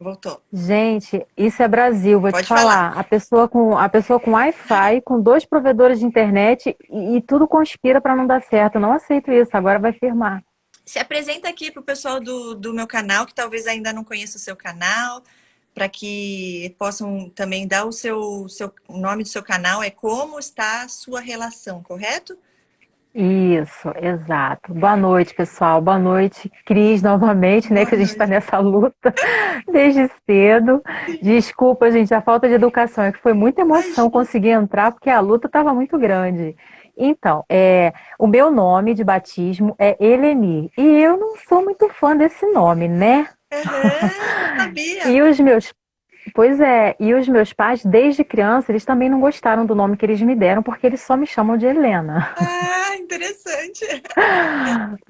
Voltou. Gente, isso é Brasil, vou te Pode falar. falar. A pessoa com Wi-Fi, com dois provedores de internet e tudo conspira para não dar certo. Eu não aceito isso, agora vai firmar. Se apresenta aqui para o pessoal do meu canal, que talvez ainda não conheça o seu canal, para que possam também dar o nome do seu canal, é Como Está a Sua Relação, correto? Isso, exato. Boa noite, pessoal. Boa noite, Cris, novamente, né? Boa Que a gente está noite. nessa luta desde cedo. Desculpa, gente, a falta de educação é que foi muita emoção Imagina. conseguir entrar, porque a luta estava muito grande. Então, o meu nome de batismo é Eleni, e eu não sou muito fã desse nome, né? Aham, não sabia. E os meus Pois é, e os meus pais, desde criança, eles também não gostaram do nome que eles me deram, porque eles só me chamam de Helena. Ah, interessante.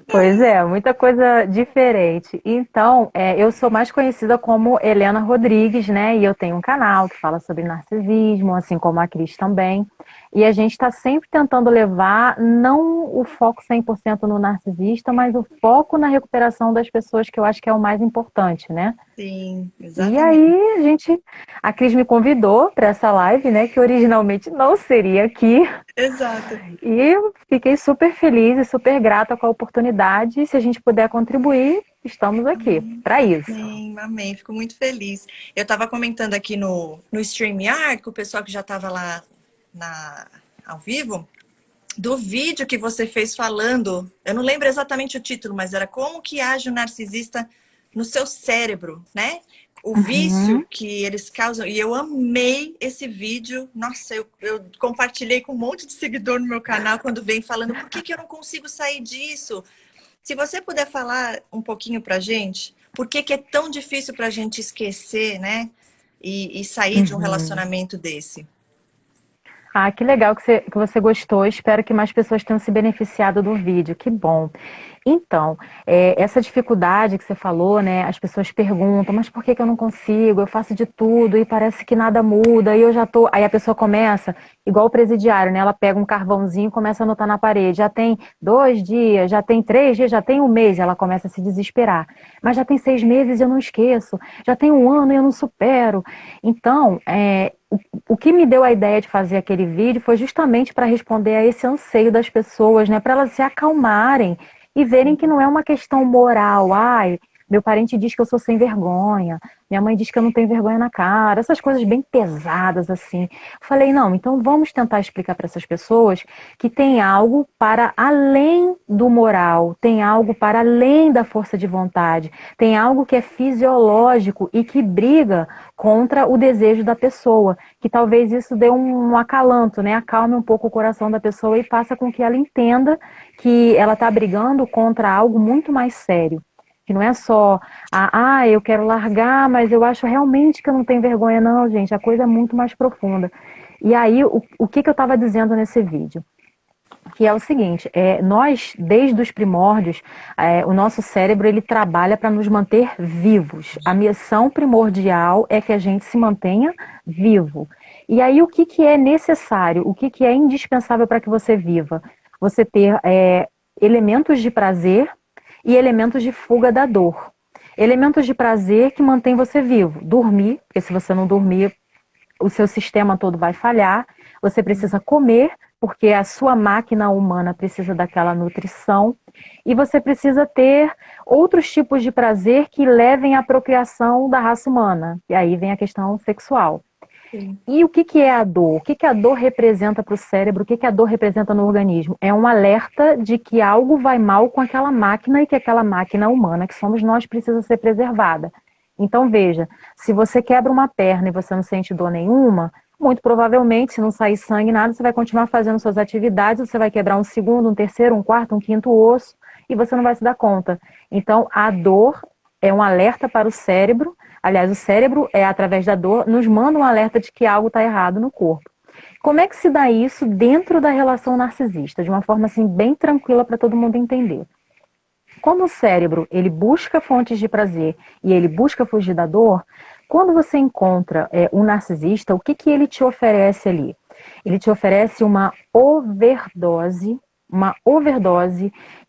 Pois é, muita coisa diferente. Então, eu sou mais conhecida como Helena Rodrigues, né? E eu tenho um canal que fala sobre narcisismo, assim como a Cris também. E a gente está sempre tentando levar não o foco 100% no narcisista, mas o foco na recuperação das pessoas, que eu acho que é o mais importante, né? Sim, E exatamente. aí, a Cris me convidou para essa live, né? Que originalmente não seria aqui. Exato. E eu fiquei super feliz e super grata com a oportunidade. Se a gente puder contribuir, estamos aqui para isso. Sim, amém, fico muito feliz. Eu estava comentando aqui no StreamYard com o pessoal que já estava lá na, ao vivo, do vídeo que você fez falando, eu não lembro exatamente o título, mas era como que age o narcisista no seu cérebro, né? O vício Uhum. que eles causam. E eu amei esse vídeo. Nossa, eu compartilhei com um monte de seguidor no meu canal quando vem falando por que eu não consigo sair disso? Se você puder falar um pouquinho pra gente, por que é tão difícil pra gente esquecer, né? E sair de um Uhum. relacionamento desse. Ah, que legal que você gostou. Espero que mais pessoas tenham se beneficiado do vídeo. Que bom. Então, essa dificuldade que você falou, né? As pessoas perguntam, mas por que que eu não consigo? Eu faço de tudo e parece que nada muda e eu já tô. Aí a pessoa começa, igual o presidiário, né? Ela pega um carvãozinho e começa a anotar na parede. Já tem 2 dias, já tem 3 dias, já tem um mês. Ela começa a se desesperar. Mas já tem 6 meses e eu não esqueço. Já tem um ano e eu não supero. Então, o que me deu a ideia de fazer aquele vídeo foi justamente para responder a esse anseio das pessoas, né? Para elas se acalmarem e verem que não é uma questão moral. Ai, meu parente diz que eu sou sem vergonha, minha mãe diz que eu não tenho vergonha na cara, essas coisas bem pesadas assim. Falei, não, então vamos tentar explicar para essas pessoas que tem algo para além do moral, tem algo para além da força de vontade, tem algo que é fisiológico e que briga contra o desejo da pessoa, que talvez isso dê um acalanto, né? Acalme um pouco o coração da pessoa e faça com que ela entenda que ela está brigando contra algo muito mais sério. Que não é só, eu quero largar, mas eu acho realmente que eu não tenho vergonha. Não, gente, a coisa é muito mais profunda. E aí, o que, que eu estava dizendo nesse vídeo? Que é o seguinte, nós, desde os primórdios, o nosso cérebro ele trabalha para nos manter vivos. A missão primordial é que a gente se mantenha vivo. E aí, o que, que é necessário, o que, que é indispensável para que você viva? Você ter elementos de prazer e elementos de fuga da dor. Elementos de prazer que mantém você vivo. Dormir, porque se você não dormir, o seu sistema todo vai falhar. Você precisa comer, porque a sua máquina humana precisa daquela nutrição. E você precisa ter outros tipos de prazer que levem à procriação da raça humana. E aí vem a questão sexual. Sim. E o que, que é a dor? O que, que a dor representa para o cérebro? O que, que a dor representa no organismo? É um alerta de que algo vai mal com aquela máquina e que aquela máquina humana, que somos nós, precisa ser preservada. Então, veja, se você quebra uma perna e você não sente dor nenhuma, muito provavelmente, se não sair sangue, nada, você vai continuar fazendo suas atividades, você vai quebrar um segundo, um terceiro, um quarto, um quinto osso e você não vai se dar conta. Então, a dor é um alerta para o cérebro. Aliás, o cérebro, através da dor, nos manda um alerta de que algo está errado no corpo. Como é que se dá isso dentro da relação narcisista? De uma forma assim bem tranquila para todo mundo entender. Como o cérebro ele busca fontes de prazer e ele busca fugir da dor, quando você encontra um narcisista, o que, que ele te oferece ali? Ele te oferece uma overdose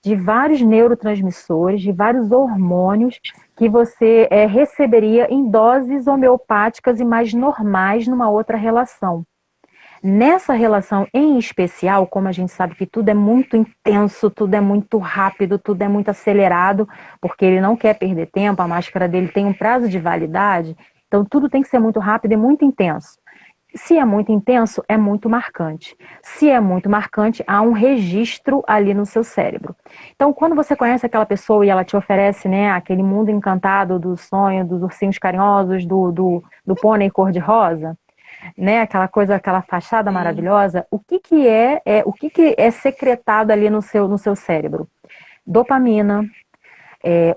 de vários neurotransmissores, de vários hormônios que você receberia em doses homeopáticas e mais normais numa outra relação. Nessa relação em especial, como a gente sabe que tudo é muito intenso, tudo é muito rápido, tudo é muito acelerado, porque ele não quer perder tempo, a máscara dele tem um prazo de validade, então tudo tem que ser muito rápido e muito intenso. Se é muito intenso, é muito marcante. Se é muito marcante, há um registro ali no seu cérebro. Então, quando você conhece aquela pessoa e ela te oferece, né, aquele mundo encantado do sonho, dos ursinhos carinhosos, do pônei cor-de-rosa, né, aquela coisa, aquela fachada Sim. maravilhosa, o que que é secretado ali no seu cérebro? Dopamina,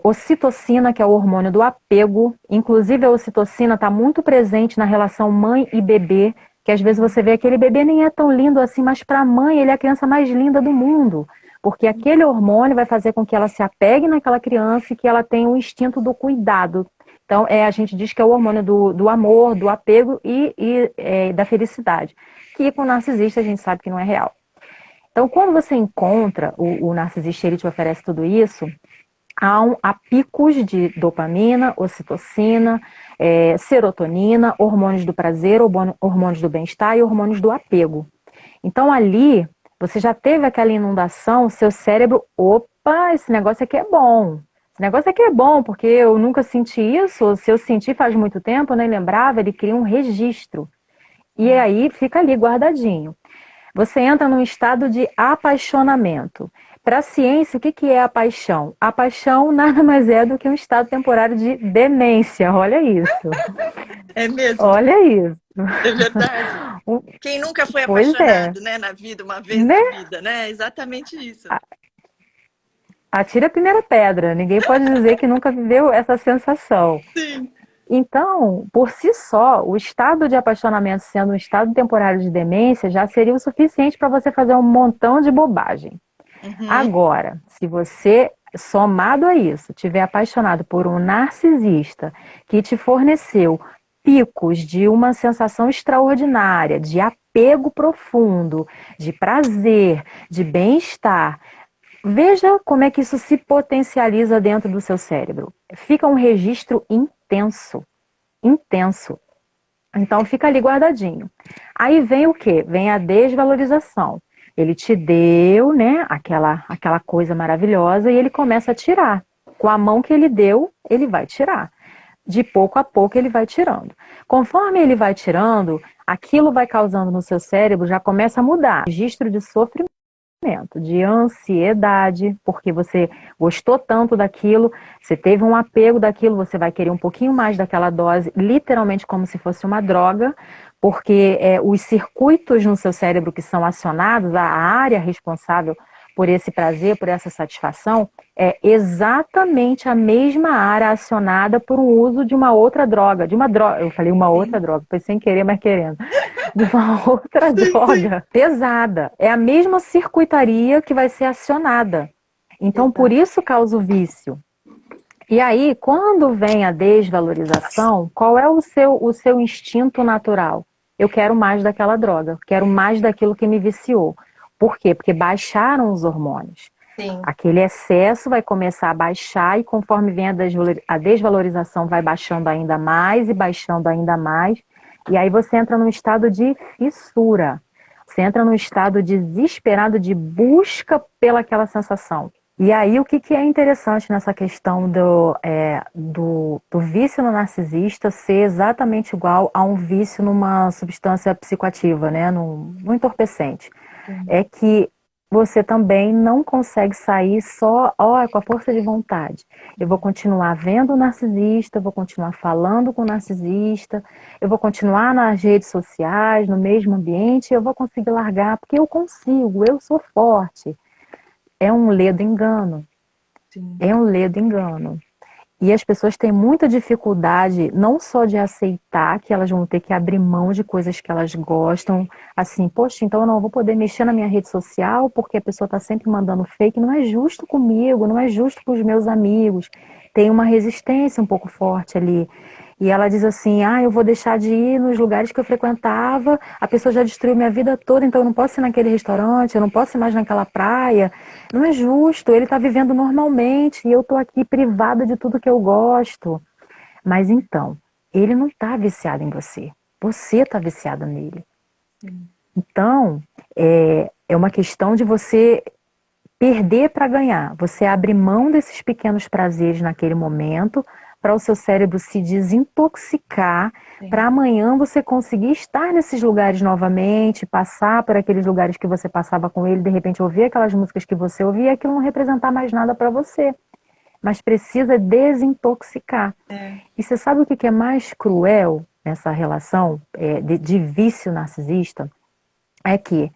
ocitocina, que é o hormônio do apego. Inclusive a ocitocina está muito presente na relação mãe e bebê, que às vezes você vê aquele bebê nem é tão lindo assim, mas para a mãe ele é a criança mais linda do mundo, porque aquele hormônio vai fazer com que ela se apegue naquela criança e que ela tenha o instinto do cuidado. Então, a gente diz que é o hormônio do amor, do apego e da felicidade, que com o narcisista a gente sabe que não é real. Então, quando você encontra o narcisista e ele te oferece tudo isso, há picos de dopamina, ocitocina, serotonina, hormônios do prazer, hormônios do bem-estar e hormônios do apego. Então ali, você já teve aquela inundação, seu cérebro, opa, esse negócio aqui é bom. Esse negócio aqui é bom, porque eu nunca senti isso, se eu senti faz muito tempo, eu nem lembrava, ele cria um registro. E aí fica ali guardadinho. Você entra num estado de apaixonamento. Para a ciência, o que que é a paixão? A paixão nada mais é do que um estado temporário de demência. Olha isso. É mesmo, Olha isso. é verdade. Quem nunca foi Pois é. apaixonado, né, na vida, uma vez Né? na vida, né? Exatamente isso. Atira a primeira pedra. Ninguém pode dizer que nunca viveu essa sensação. Sim. Então, por si só, o estado de apaixonamento sendo um estado temporário de demência já seria o suficiente para você fazer um montão de bobagem. Uhum. Agora, se você, somado a isso, tiver apaixonado por um narcisista que te forneceu picos de uma sensação extraordinária, de apego profundo, de prazer, de bem-estar, veja como é que isso se potencializa dentro do seu cérebro. Fica um registro intenso, intenso. Então fica ali guardadinho. Aí vem o quê? Vem a desvalorização. Ele te deu, né, aquela coisa maravilhosa e ele começa a tirar. Com a mão que ele deu, ele vai tirar. De pouco a pouco ele vai tirando. Conforme ele vai tirando, aquilo vai causando no seu cérebro, já começa a mudar. Registro de sofrimento, de ansiedade, porque você gostou tanto daquilo, você teve um apego daquilo, você vai querer um pouquinho mais daquela dose, literalmente como se fosse uma droga, porque os circuitos no seu cérebro que são acionados, a área responsável por esse prazer, por essa satisfação, é exatamente a mesma área acionada por um uso de uma outra droga, eu falei uma outra droga, foi sem querer, mas querendo, de uma outra Sim, sim. droga pesada. É a mesma circuitaria que vai ser acionada. Então, por Exato. isso causa o vício. E aí, quando vem a desvalorização, qual é o seu instinto natural? Eu quero mais daquela droga, quero mais daquilo que me viciou. Por quê? Porque baixaram os hormônios. Sim. Aquele excesso vai começar a baixar e conforme vem a desvalorização vai baixando ainda mais e baixando ainda mais. E aí você entra num estado de fissura. Você entra num estado desesperado de busca pelaquela sensação. E aí o que é interessante nessa questão do vício no narcisista ser exatamente igual a um vício numa substância psicoativa, né? No entorpecente. Sim. É que você também não consegue sair só com a força de vontade. Eu vou continuar vendo o narcisista, eu vou continuar falando com o narcisista, eu vou continuar nas redes sociais, no mesmo ambiente, eu vou conseguir largar, porque eu consigo, eu sou forte. É um ledo engano. Sim. É um ledo engano. E as pessoas têm muita dificuldade, não só de aceitar que elas vão ter que abrir mão de coisas que elas gostam, assim, poxa, então eu não vou poder mexer na minha rede social porque a pessoa está sempre mandando fake, não é justo comigo, não é justo com os meus amigos. Tem uma resistência um pouco forte ali. E ela diz assim, eu vou deixar de ir nos lugares que eu frequentava, a pessoa já destruiu minha vida toda, então eu não posso ir naquele restaurante, eu não posso ir mais naquela praia. Não é justo, ele está vivendo normalmente e eu estou aqui privada de tudo que eu gosto. Mas então, ele não está viciado em você. Você está viciado nele. Sim. Então, é uma questão de você perder para ganhar. Você abre mão desses pequenos prazeres naquele momento para o seu cérebro se desintoxicar, Sim. para amanhã você conseguir estar nesses lugares novamente, passar por aqueles lugares que você passava com ele, de repente ouvir aquelas músicas que você ouvia, e aquilo não representar mais nada para você. Mas precisa desintoxicar. É. E você sabe o que é mais cruel nessa relação de vício narcisista? É que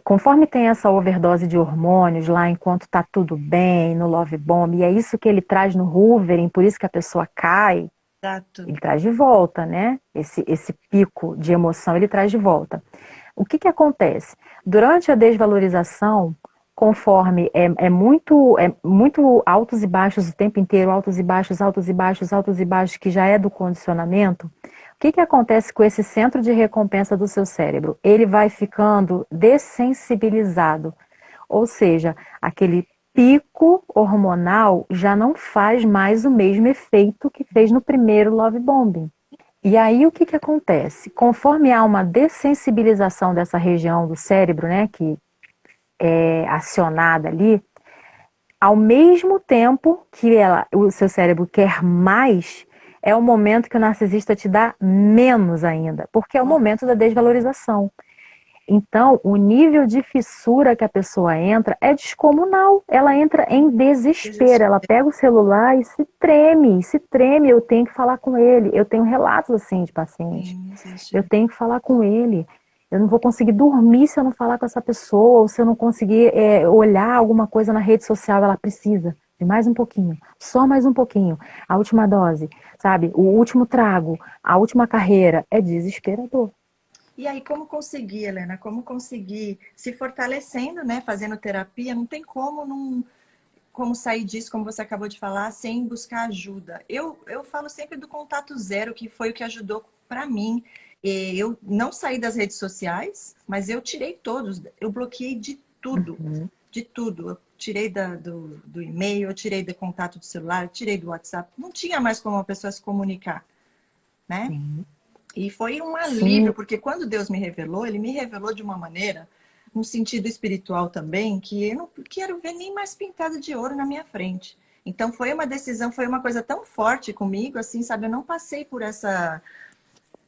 conforme tem essa overdose de hormônios lá enquanto tá tudo bem no Love Bomb, e é isso que ele traz no Hoovering, por isso que a pessoa cai, Exato. ele traz de volta, né? Esse pico de emoção ele traz de volta. O que que acontece? Durante a desvalorização, conforme é muito altos e baixos o tempo inteiro, altos e baixos, altos e baixos, altos e baixos, que já é do condicionamento, o que que acontece com esse centro de recompensa do seu cérebro? Ele vai ficando dessensibilizado, ou seja, aquele pico hormonal já não faz mais o mesmo efeito que fez no primeiro love bombing. E aí o que que acontece? Conforme há uma dessensibilização dessa região do cérebro, né, que é acionada ali, ao mesmo tempo que o seu cérebro quer mais, é o momento que o narcisista te dá menos ainda, porque é o momento da desvalorização. Então, o nível de fissura que a pessoa entra é descomunal. Ela entra em desespero. Ela pega o celular e se treme. Eu tenho que falar com ele. Eu tenho relatos assim de pacientes. Sim, existe. Eu tenho que falar com ele. Eu não vou conseguir dormir se eu não falar com essa pessoa, ou se eu não conseguir olhar alguma coisa na rede social. Ela precisa de mais um pouquinho, só mais um pouquinho. A última dose, sabe? O último trago, a última carreira. É desesperador. E aí, como conseguir, Helena? Como conseguir se fortalecendo, né? Fazendo terapia, não tem como sair disso, como você acabou de falar, sem buscar ajuda. Eu falo sempre do contato zero, que foi o que ajudou para mim. Eu não saí das redes sociais, mas eu tirei todos. Eu bloqueei de tudo, Uhum. de tudo. Eu tirei do e-mail, eu tirei do contato do celular, eu tirei do WhatsApp. Não tinha mais como a pessoa se comunicar, né? Sim. E foi um alívio, Sim. porque quando Deus me revelou, ele me revelou de uma maneira, no sentido espiritual também, que eu não quero ver nem mais pintado de ouro na minha frente. Então foi uma decisão, foi uma coisa tão forte comigo, assim, sabe? Eu não passei por essa.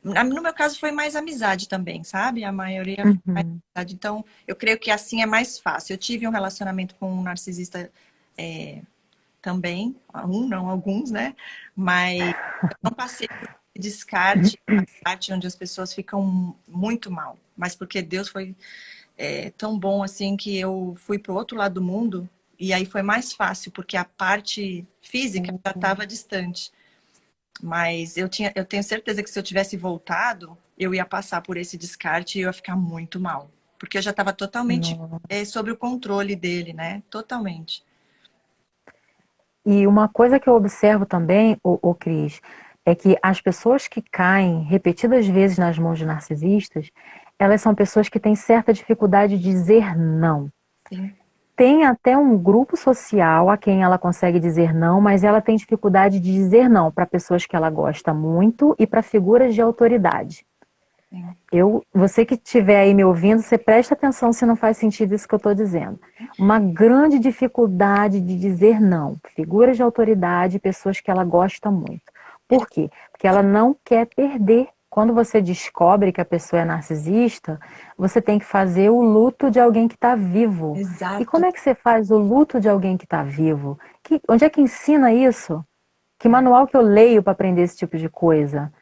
No meu caso foi mais amizade também, sabe? A maioria foi mais Uhum. amizade. Então eu creio que assim é mais fácil. Eu tive um relacionamento com um narcisista também, um, não alguns, né? Mas eu não passei por descarte, descarte onde as pessoas ficam muito mal. Mas porque Deus foi tão bom assim que eu fui para o outro lado do mundo e aí foi mais fácil, porque a parte física já estava distante. Mas eu tenho certeza que se eu tivesse voltado, eu ia passar por esse descarte e eu ia ficar muito mal. Porque eu já estava totalmente Não. sob o controle dele, né? Totalmente. E uma coisa que eu observo também, o Cris, é que as pessoas que caem repetidas vezes nas mãos de narcisistas, elas são pessoas que têm certa dificuldade de dizer não. Sim. Tem até um grupo social a quem ela consegue dizer não, mas ela tem dificuldade de dizer não para pessoas que ela gosta muito e para figuras de autoridade. Sim. Você que estiver aí me ouvindo, você presta atenção se não faz sentido isso que eu estou dizendo. Uma grande dificuldade de dizer não. Figuras de autoridade, pessoas que ela gosta muito. Ele Por quê? Porque ela não quer perder. Quando você descobre que a pessoa é narcisista, você tem que fazer o luto de alguém que está vivo. E como Exato. é que você faz o luto de alguém que está vivo? Onde é que ensina isso? Que manual que eu leio para aprender esse tipo de coisa?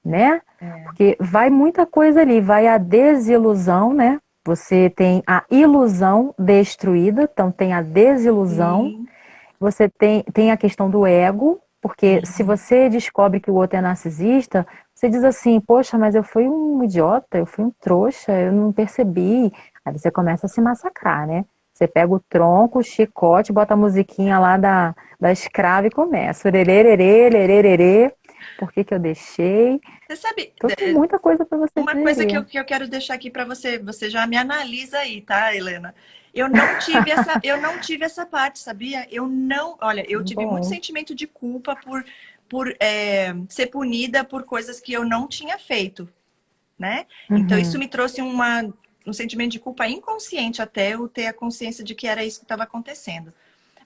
Né? É. Porque vai muita coisa ali, vai a desilusão, né? Você tem a ilusão destruída, então tem a desilusão, Sim, você tem a questão do ego, porque se sim, você descobre que o outro é narcisista, você diz assim, poxa, mas eu fui um idiota, eu fui um trouxa, eu não percebi. Aí você começa a se massacrar, né? Você pega o tronco, o chicote, bota a musiquinha lá da escrava e começa. Orerê, lerê, lerê, lerê. por que que eu deixei. Você sabe, Então tem muita coisa para você uma coisa digerir. que eu quero deixar aqui para você, você já me analisa aí, tá, Helena? Eu não tive essa parte, sabia? Eu não, olha, eu tive muito Bom. sentimento de culpa por ser punida por coisas que eu não tinha feito, né? Então isso Uhum. me trouxe um sentimento de culpa inconsciente até eu ter a consciência de que era isso que estava acontecendo.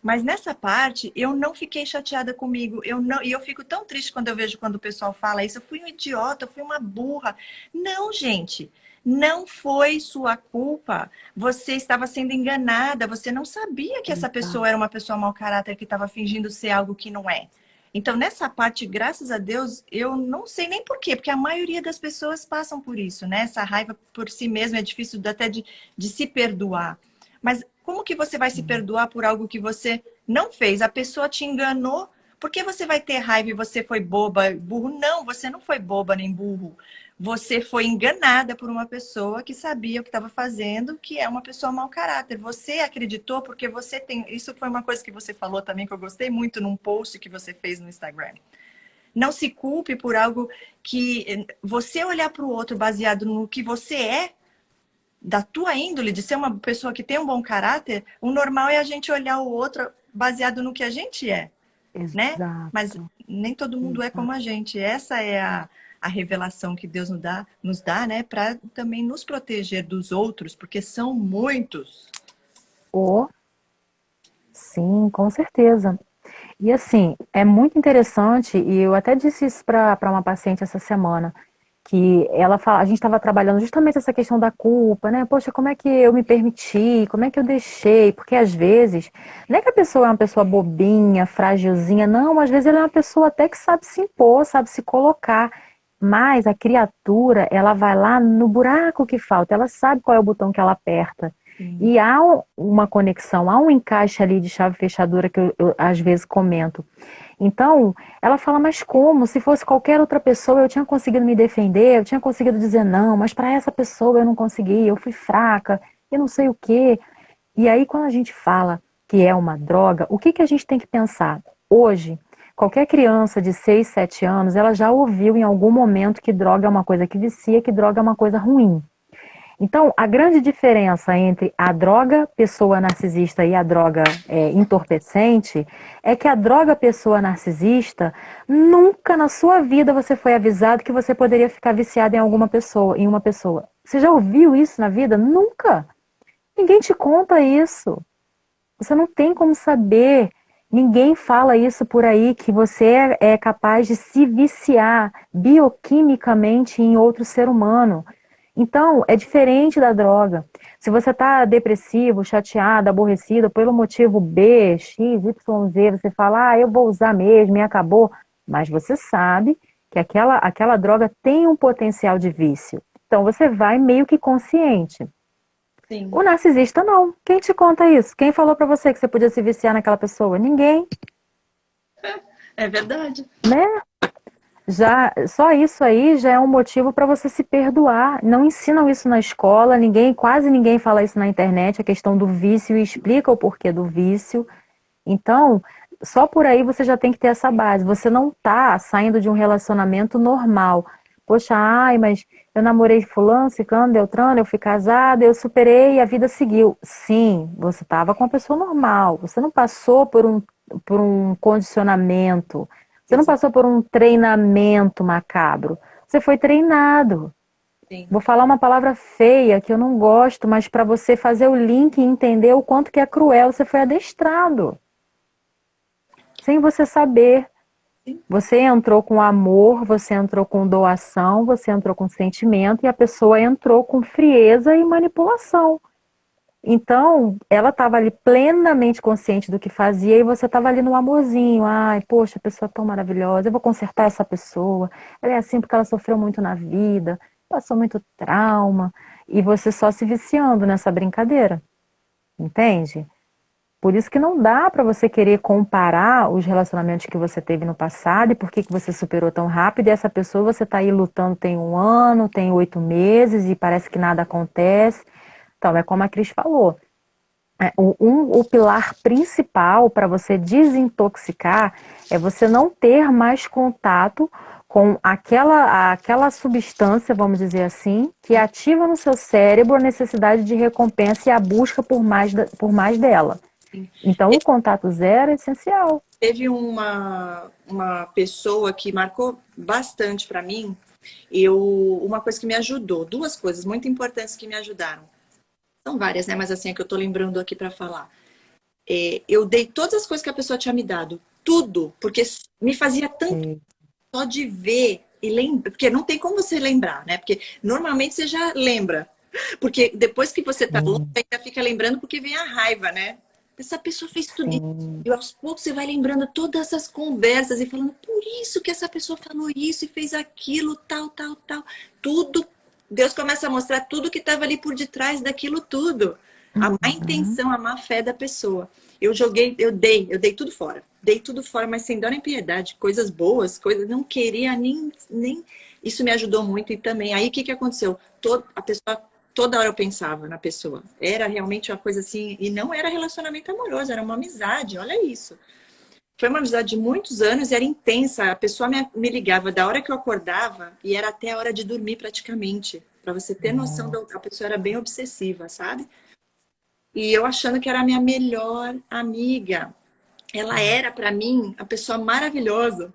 Mas nessa parte, eu não fiquei chateada comigo. Eu não, e eu fico tão triste quando eu vejo quando o pessoal fala isso. Eu fui um idiota, eu fui uma burra. Não, gente. Não foi sua culpa. Você estava sendo enganada. Você não sabia que essa pessoa era uma pessoa mau caráter que estava fingindo ser algo que não é. Então, nessa parte, graças a Deus, eu não sei nem por quê, porque a maioria das pessoas passam por isso, né? Essa raiva por si mesma é difícil até de se perdoar. Mas como que você vai se perdoar por algo que você não fez? A pessoa te enganou. Por que você vai ter raiva e você foi boba, burro? Não, você não foi boba nem burro. Você foi enganada por uma pessoa que sabia o que estava fazendo, que é uma pessoa mau caráter. Você acreditou porque você tem. Isso foi uma coisa que você falou também que eu gostei muito num post que você fez no Instagram. Não se culpe por algo que você olhar para o outro baseado no que você é, da tua índole, de ser uma pessoa que tem um bom caráter, o normal é a gente olhar o outro baseado no que a gente é, né? Mas Exato. nem todo mundo é como Exato. a gente. Essa é a revelação que Deus nos dá, né? Para também nos proteger dos outros, porque são muitos. Oh, sim, com certeza. E assim, é muito interessante, e eu até disse isso para uma paciente essa semana, que ela fala, a gente estava trabalhando justamente essa questão da culpa, né? Poxa, como é que eu me permiti? Como é que eu deixei? Porque às vezes, não é que a pessoa é uma pessoa bobinha, frágilzinha, não, às vezes ela é uma pessoa até que sabe se impor, sabe se colocar. Mas a criatura, ela vai lá no buraco que falta, ela sabe qual é o botão que ela aperta. Sim, E há uma conexão, há um encaixe ali de chave fechadura que eu às vezes comento. Então, ela fala, mas como? Se fosse qualquer outra pessoa, eu tinha conseguido me defender, eu tinha conseguido dizer não, mas para essa pessoa eu não consegui, eu fui fraca, eu não sei o quê. E aí, quando a gente fala que é uma droga, o que que a gente tem que pensar? Hoje, qualquer criança de 6, 7 anos, ela já ouviu em algum momento que droga é uma coisa que vicia, que droga é uma coisa ruim. Então, a grande diferença entre a droga pessoa narcisista e a droga entorpecente é que a droga pessoa narcisista, nunca na sua vida você foi avisado que você poderia ficar viciado em alguma pessoa, em uma pessoa. Você já ouviu isso na vida? Nunca. Ninguém te conta isso. Você não tem como saber. Ninguém fala isso por aí, que você é capaz de se viciar bioquimicamente em outro ser humano. Então, é diferente da droga. Se você está depressivo, chateado, aborrecido, pelo motivo B, X, Y, Z, você fala, eu vou usar mesmo e acabou. Mas você sabe que aquela droga tem um potencial de vício. Então, você vai meio que consciente. sim. O narcisista não. Quem te conta isso? Quem falou pra você que você podia se viciar naquela pessoa? Ninguém, É verdade. né? Já só isso aí já é um motivo para você se perdoar. Não ensinam isso na escola, quase ninguém fala isso na internet, a questão do vício e explica o porquê do vício. Então, só por aí você já tem que ter essa base. Você não tá saindo de um relacionamento normal. Poxa, ai, mas eu namorei fulano, ciclano, beltrano, eu fui casada, eu superei e a vida seguiu. Sim, você estava com uma pessoa normal. Você não passou por um condicionamento. Você não Exato. passou por um treinamento macabro. Você foi treinado. Sim. Vou falar uma palavra feia que eu não gosto, mas para você fazer o link e entender o quanto que é cruel, você foi adestrado sem você saber. Sim. Você entrou com amor, você entrou com doação, você entrou com sentimento e a pessoa entrou com frieza e manipulação. Então, ela estava ali plenamente consciente do que fazia e você estava ali no amorzinho. Ai, poxa, a pessoa é tão maravilhosa, eu vou consertar essa pessoa. Ela é assim porque ela sofreu muito na vida, passou muito trauma. E você só se viciando nessa brincadeira, entende? Por isso que não dá para você querer comparar os relacionamentos que você teve no passado e por que que você superou tão rápido e essa pessoa você está aí lutando tem 1 ano, tem 8 meses e parece que nada acontece. Então, é como a Cris falou. O pilar principal para você desintoxicar é você não ter mais contato com aquela substância, vamos dizer assim, que ativa no seu cérebro a necessidade de recompensa e a busca por mais dela. Então, o contato zero é essencial. Teve uma pessoa que marcou bastante para mim, uma coisa que me ajudou, duas coisas muito importantes que me ajudaram. São várias, né? Mas assim, é que eu tô lembrando aqui para falar. Eu dei todas as coisas que a pessoa tinha me dado. Tudo. Porque me fazia tanto só de ver e lembrar. Porque não tem como você lembrar, né? Porque normalmente você já lembra. Porque depois que você tá louco, ainda fica lembrando porque vem a raiva, né? Essa pessoa fez tudo isso. E aos poucos você vai lembrando todas essas conversas e falando, por isso que essa pessoa falou isso e fez aquilo, tal, tal, tal. Tudo. Deus começa a mostrar tudo que estava ali por detrás daquilo tudo. A má intenção, a má fé da pessoa. Eu dei tudo fora. Dei tudo fora, mas sem dó nem piedade. Coisas boas, coisas, não queria nem... Isso me ajudou muito e também. Aí o que aconteceu? A pessoa, toda hora eu pensava na pessoa. Era realmente uma coisa assim, e não era relacionamento amoroso, era uma amizade, olha isso. Foi uma amizade de muitos anos e era intensa. A pessoa me ligava da hora que eu acordava e era até a hora de dormir praticamente. Para você ter noção, a pessoa era bem obsessiva, sabe? E eu achando que era a minha melhor amiga. Ela era, para mim, a pessoa maravilhosa.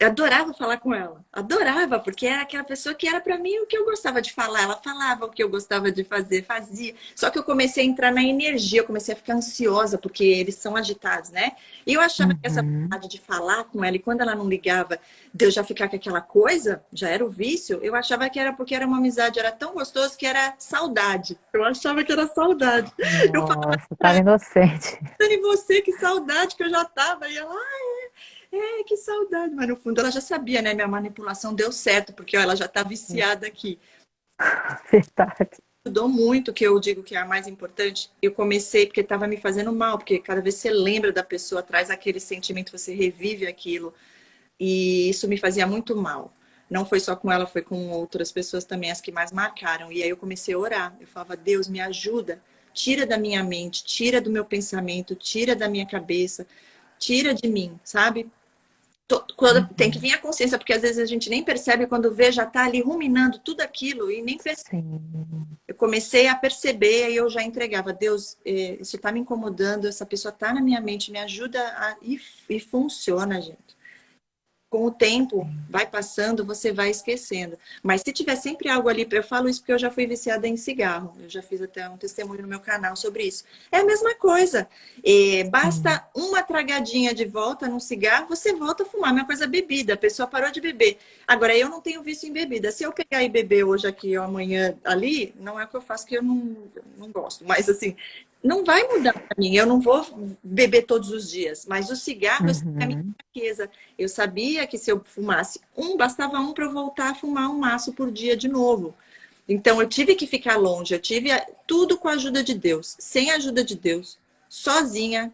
Eu adorava falar com ela. Adorava, porque era aquela pessoa que era para mim o que eu gostava de falar. Ela falava o que eu gostava de fazer, fazia. Só que eu comecei a entrar na energia, eu comecei a ficar ansiosa, porque eles são agitados, né? E eu achava que essa vontade de falar com ela, e quando ela não ligava, de eu já ficar com aquela coisa, já era o vício, eu achava que era porque era uma amizade, era tão gostoso que era saudade. Eu achava que era saudade. Eu falava Nossa, estava inocente. em você, que saudade que eu já tava. E ela, que saudade. Mas no fundo ela já sabia, né? Minha manipulação deu certo, porque ó, ela já tá viciada aqui. Verdade. Ajudou muito, que eu digo que é a mais importante. Eu comecei porque estava me fazendo mal, porque cada vez que você lembra da pessoa, traz aquele sentimento, você revive aquilo. E isso me fazia muito mal. Não foi só com ela, foi com outras pessoas também, as que mais marcaram. E aí eu comecei a orar. Eu falava, Deus, me ajuda. Tira da minha mente, tira do meu pensamento, tira da minha cabeça, tira de mim, sabe? Tem que vir a consciência, porque às vezes a gente nem percebe, quando vê, já tá ali ruminando tudo aquilo e nem percebe. Sim. Eu comecei a perceber e eu já entregava, Deus, isso está me incomodando, essa pessoa está na minha mente, me ajuda e funciona, gente. Com o tempo, vai passando, você vai esquecendo. Mas se tiver sempre algo ali, eu falo isso porque eu já fui viciada em cigarro. Eu já fiz até um testemunho no meu canal sobre isso. É a mesma coisa. Basta uma tragadinha de volta num cigarro, você volta a fumar. A mesma coisa bebida, a pessoa parou de beber. Agora, eu não tenho vício em bebida. Se eu pegar e beber hoje aqui ou amanhã ali, não é o que eu faço, que eu não gosto. Mas assim, não vai mudar para mim. Eu não vou beber todos os dias. Mas o cigarro, eu sei que é a minha fraqueza. Eu sabia que se eu fumasse bastava um para eu voltar a fumar um maço por dia de novo. Então eu tive que ficar longe, eu tive tudo com a ajuda de Deus. Sem a ajuda de Deus, sozinha,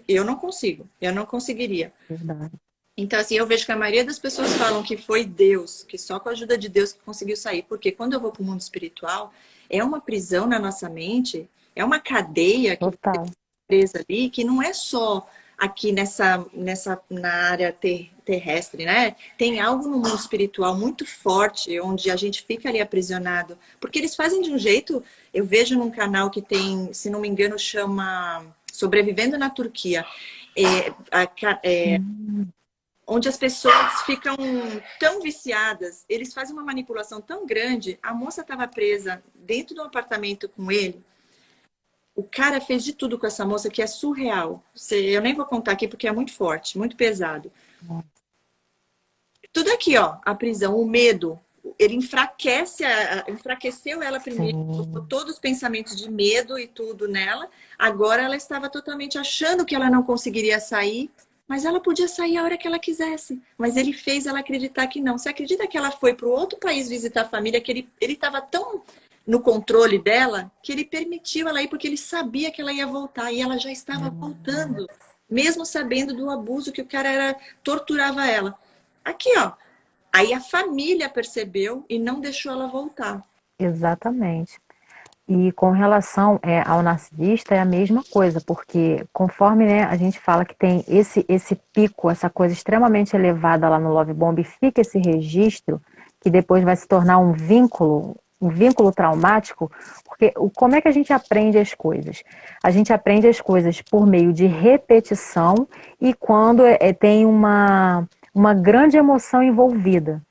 eu não consigo, eu não conseguiria. Verdade. Então assim, eu vejo que a maioria das pessoas falam que foi Deus, que só com a ajuda de Deus que conseguiu sair. Porque quando eu vou para o mundo espiritual, é uma prisão na nossa mente, é uma cadeia que Total. você presa ali, que não é só aqui na área terrestre, né? Tem algo no mundo espiritual muito forte, onde a gente fica ali aprisionado. Porque eles fazem de um jeito, eu vejo num canal que tem, se não me engano, chama Sobrevivendo na Turquia. Onde as pessoas ficam tão viciadas, eles fazem uma manipulação tão grande. A moça estava presa dentro de um apartamento com ele. O cara fez de tudo com essa moça que é surreal. Eu nem vou contar aqui porque é muito forte, muito pesado. Tudo aqui, ó, a prisão, o medo. Ele enfraqueceu ela primeiro, colocou todos os pensamentos de medo e tudo nela. Agora ela estava totalmente achando que ela não conseguiria sair, mas ela podia sair a hora que ela quisesse. Mas ele fez ela acreditar que não. Você acredita que ela foi para o outro país visitar a família, que ele estava tão no controle dela, que ele permitiu ela ir, porque ele sabia que ela ia voltar, e ela já estava voltando, mesmo sabendo do abuso que o cara torturava ela. Aqui, ó. Aí a família percebeu e não deixou ela voltar. Exatamente. E com relação ao narcisista é a mesma coisa, porque conforme, né, a gente fala que tem esse pico, essa coisa extremamente elevada lá no Love Bomb, fica esse registro que depois vai se tornar um vínculo traumático, porque como é que a gente aprende as coisas? A gente aprende as coisas por meio de repetição e quando tem uma grande emoção envolvida.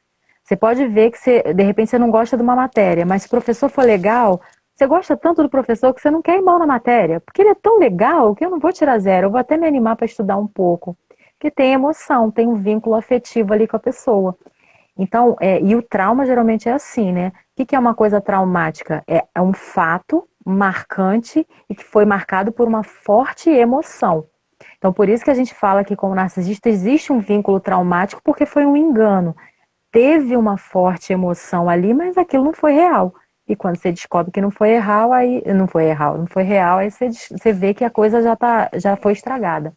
Você pode ver que de repente você não gosta de uma matéria, mas se o professor for legal, você gosta tanto do professor que você não quer ir mal na matéria, porque ele é tão legal que eu não vou tirar zero, eu vou até me animar para estudar um pouco. Porque tem emoção, tem um vínculo afetivo ali com a pessoa. Então, e o trauma geralmente é assim, né? O que é uma coisa traumática? É um fato marcante e que foi marcado por uma forte emoção. Então, por isso que a gente fala que com o narcisista existe um vínculo traumático, porque foi um engano. Teve uma forte emoção ali, mas aquilo não foi real. E quando você descobre que não foi real, aí não foi real, aí você vê que a coisa já foi estragada.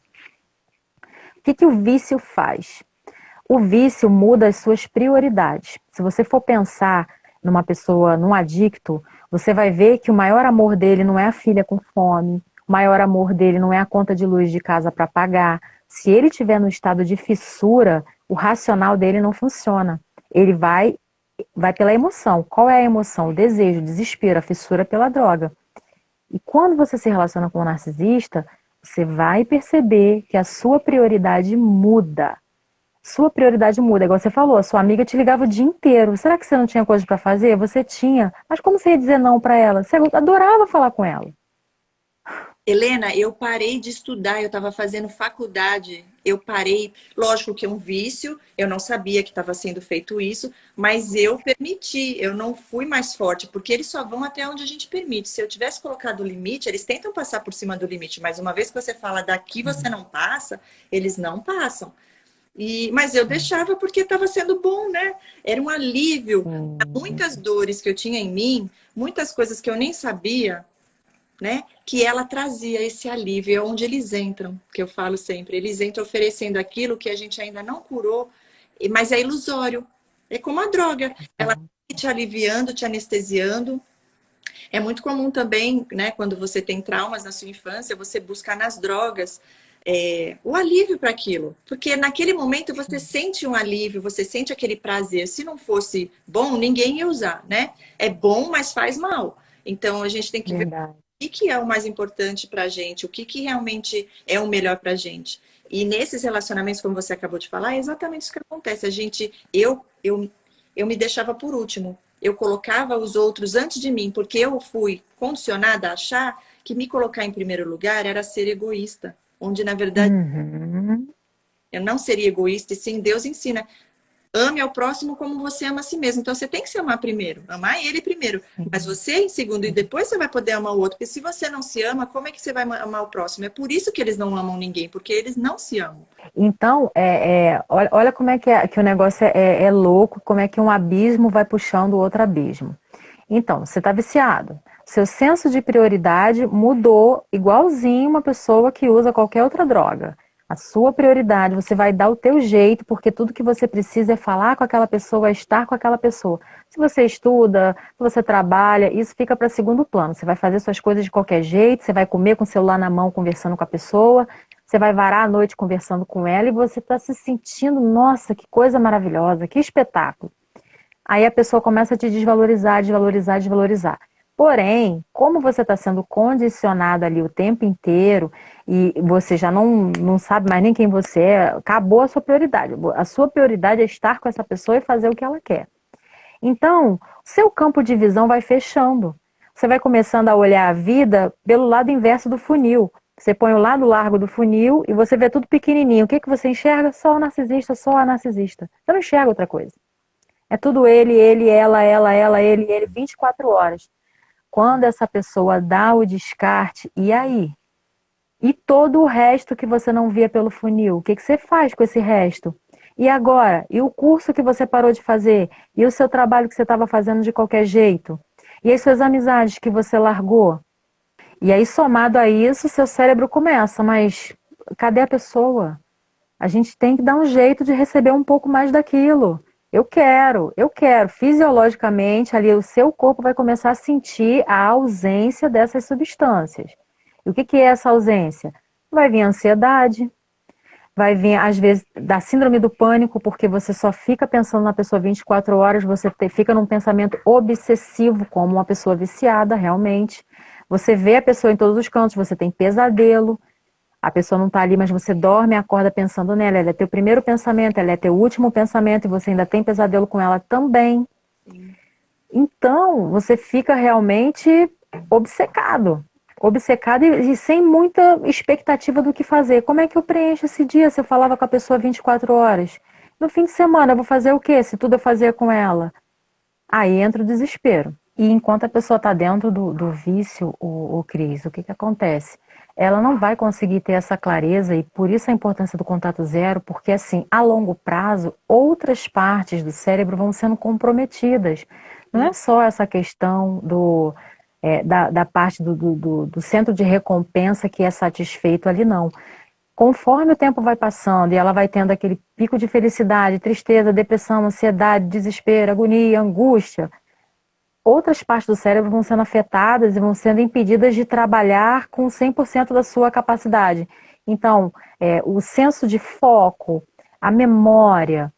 O que o vício faz? O vício muda as suas prioridades. Se você for pensar numa pessoa, num adicto, você vai ver que o maior amor dele não é a filha com fome, o maior amor dele não é a conta de luz de casa para pagar. Se ele estiver no estado de fissura, o racional dele não funciona. Ele vai pela emoção. Qual é a emoção? O desejo, o desespero, a fissura pela droga. E quando você se relaciona com um narcisista, você vai perceber que a sua prioridade muda. Sua prioridade muda, igual você falou, a sua amiga te ligava o dia inteiro. Será que você não tinha coisa para fazer? Você tinha. Mas como você ia dizer não para ela? Você adorava falar com ela. Helena, eu parei de estudar, eu estava fazendo faculdade, eu parei, lógico que é um vício, eu não sabia que estava sendo feito isso, mas eu permiti, eu não fui mais forte, porque eles só vão até onde a gente permite. Se eu tivesse colocado o limite, eles tentam passar por cima do limite, mas uma vez que você fala daqui você não passa, eles não passam. Mas eu deixava porque estava sendo bom, né? Era um alívio. Muitas dores que eu tinha em mim, muitas coisas que eu nem sabia, né? Que ela trazia esse alívio, é onde eles entram, que eu falo sempre. Eles entram oferecendo aquilo que a gente ainda não curou, mas é ilusório. É como a droga. Ela tá te aliviando, te anestesiando. É muito comum também, né, quando você tem traumas na sua infância, você buscar nas drogas o alívio para aquilo. Porque naquele momento você sente um alívio, você sente aquele prazer. Se não fosse bom, ninguém ia usar, né? É bom, mas faz mal. Então a gente tem que ver Verdade. o que é o mais importante para a gente, o que realmente é o melhor para a gente. E nesses relacionamentos, como você acabou de falar, é exatamente isso que acontece. Eu me deixava por último. Eu colocava os outros antes de mim, porque eu fui condicionada a achar que me colocar em primeiro lugar era ser egoísta. Onde, na verdade, Uhum. eu não seria egoísta, e sim Deus ensina. Ame ao próximo como você ama a si mesmo. Então, você tem que se amar primeiro. Amar ele primeiro. Mas você em segundo. E depois você vai poder amar o outro. Porque se você não se ama, como é que você vai amar o próximo? É por isso que eles não amam ninguém. Porque eles não se amam. Então, olha como é que o negócio é louco, como é que um abismo vai puxando o outro abismo. Então, você está viciado. Seu senso de prioridade mudou igualzinho uma pessoa que usa qualquer outra droga. A sua prioridade, você vai dar o teu jeito, porque tudo que você precisa é falar com aquela pessoa, é estar com aquela pessoa. Se você estuda, se você trabalha, isso fica para segundo plano. Você vai fazer suas coisas de qualquer jeito, você vai comer com o celular na mão, conversando com a pessoa, você vai varar a noite conversando com ela e você está se sentindo, nossa, que coisa maravilhosa, que espetáculo. Aí a pessoa começa a te desvalorizar, desvalorizar, desvalorizar. Porém, como você está sendo condicionado ali o tempo inteiro e você já não sabe mais nem quem você é, acabou a sua prioridade. A sua prioridade é estar com essa pessoa e fazer o que ela quer. Então, seu campo de visão vai fechando. Você vai começando a olhar a vida pelo lado inverso do funil. Você põe o lado largo do funil e você vê tudo pequenininho. O que que você enxerga? Só o narcisista, só a narcisista. Você não enxerga outra coisa. É tudo ele, ela, ele, 24 horas. Quando essa pessoa dá o descarte, e aí? E todo o resto que você não via pelo funil? O que que você faz com esse resto? E agora? E o curso que você parou de fazer? E o seu trabalho que você estava fazendo de qualquer jeito? E as suas amizades que você largou? E aí, somado a isso, seu cérebro começa, mas cadê a pessoa? A gente tem que dar um jeito de receber um pouco mais daquilo. Eu quero. Fisiologicamente, ali o seu corpo vai começar a sentir a ausência dessas substâncias. E o que que é essa ausência? Vai vir a ansiedade, vai vir, às vezes, da síndrome do pânico, porque você só fica pensando na pessoa 24 horas, fica num pensamento obsessivo, como uma pessoa viciada, realmente. Você vê a pessoa em todos os cantos, você tem pesadelo, a pessoa não está ali, mas você dorme e acorda pensando nela. Ela é teu primeiro pensamento, ela é teu último pensamento e você ainda tem pesadelo com ela também. Sim. Então, você fica realmente obcecado. Obcecado e sem muita expectativa do que fazer. Como é que eu preencho esse dia se eu falava com a pessoa 24 horas? No fim de semana, eu vou fazer o quê se tudo eu fazia com ela? Aí entra o desespero. E enquanto a pessoa está dentro do vício, o Cris, o que, que acontece? Ela não vai conseguir ter essa clareza e por isso a importância do contato zero, porque assim, a longo prazo, outras partes do cérebro vão sendo comprometidas. Não é só essa questão da parte do centro de recompensa que é satisfeito ali, não. Conforme o tempo vai passando e ela vai tendo aquele pico de felicidade, tristeza, depressão, ansiedade, desespero, agonia, angústia, outras partes do cérebro vão sendo afetadas e vão sendo impedidas de trabalhar com 100% da sua capacidade. Então, o senso de foco, a memória,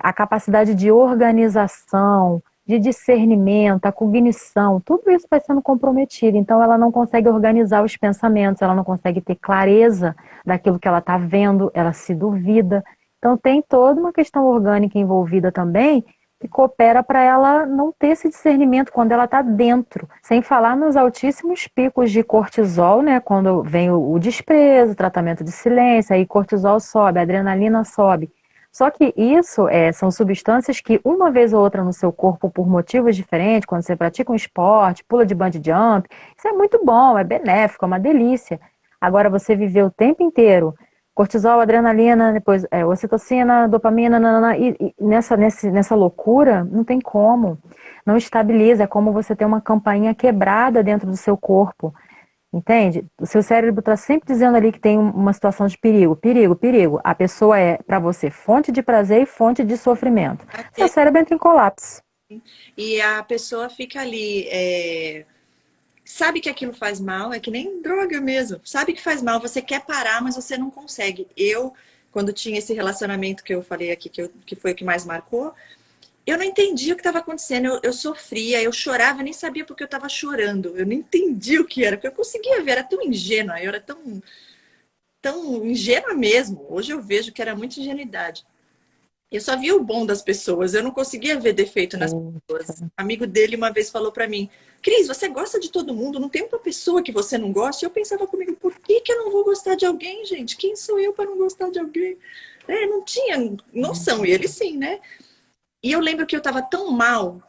a capacidade de organização, de discernimento, a cognição, tudo isso vai sendo comprometido. Então, ela não consegue organizar os pensamentos, ela não consegue ter clareza daquilo que ela está vendo, ela se duvida. Então, tem toda uma questão orgânica envolvida também, que coopera para ela não ter esse discernimento quando ela está dentro. Sem falar nos altíssimos picos de cortisol, né? Quando vem o desprezo, o tratamento de silêncio, aí cortisol sobe, a adrenalina sobe. Só que isso são substâncias que uma vez ou outra no seu corpo, por motivos diferentes, quando você pratica um esporte, pula de bungee jump, isso é muito bom, é benéfico, é uma delícia. Agora você viver o tempo inteiro cortisol, adrenalina, depois ocitocina, dopamina, nanana, e nessa loucura, não tem como. Não estabiliza, é como você ter uma campainha quebrada dentro do seu corpo. Entende? O seu cérebro está sempre dizendo ali que tem uma situação de perigo, perigo, perigo. A pessoa é, para você, fonte de prazer e fonte de sofrimento. Seu cérebro entra em colapso. E a pessoa fica ali, sabe que aquilo faz mal, é que nem droga mesmo. Sabe que faz mal, você quer parar, mas você não consegue. Eu, quando tinha esse relacionamento que eu falei aqui, que foi o que mais marcou, eu não entendia o que estava acontecendo. Eu sofria, eu chorava, eu nem sabia porque eu estava chorando. Eu não entendia o que era, porque eu conseguia ver, era tão ingênua, eu era tão ingênua mesmo. Hoje eu vejo que era muita ingenuidade. Eu só via o bom das pessoas, eu não conseguia ver defeito nas pessoas. Um amigo dele uma vez falou pra mim: Cris, você gosta de todo mundo, não tem uma pessoa que você não gosta? E eu pensava comigo: por que que eu não vou gostar de alguém, gente? Quem sou eu para não gostar de alguém? Não tinha noção, e ele sim, né? E eu lembro que eu tava tão mal,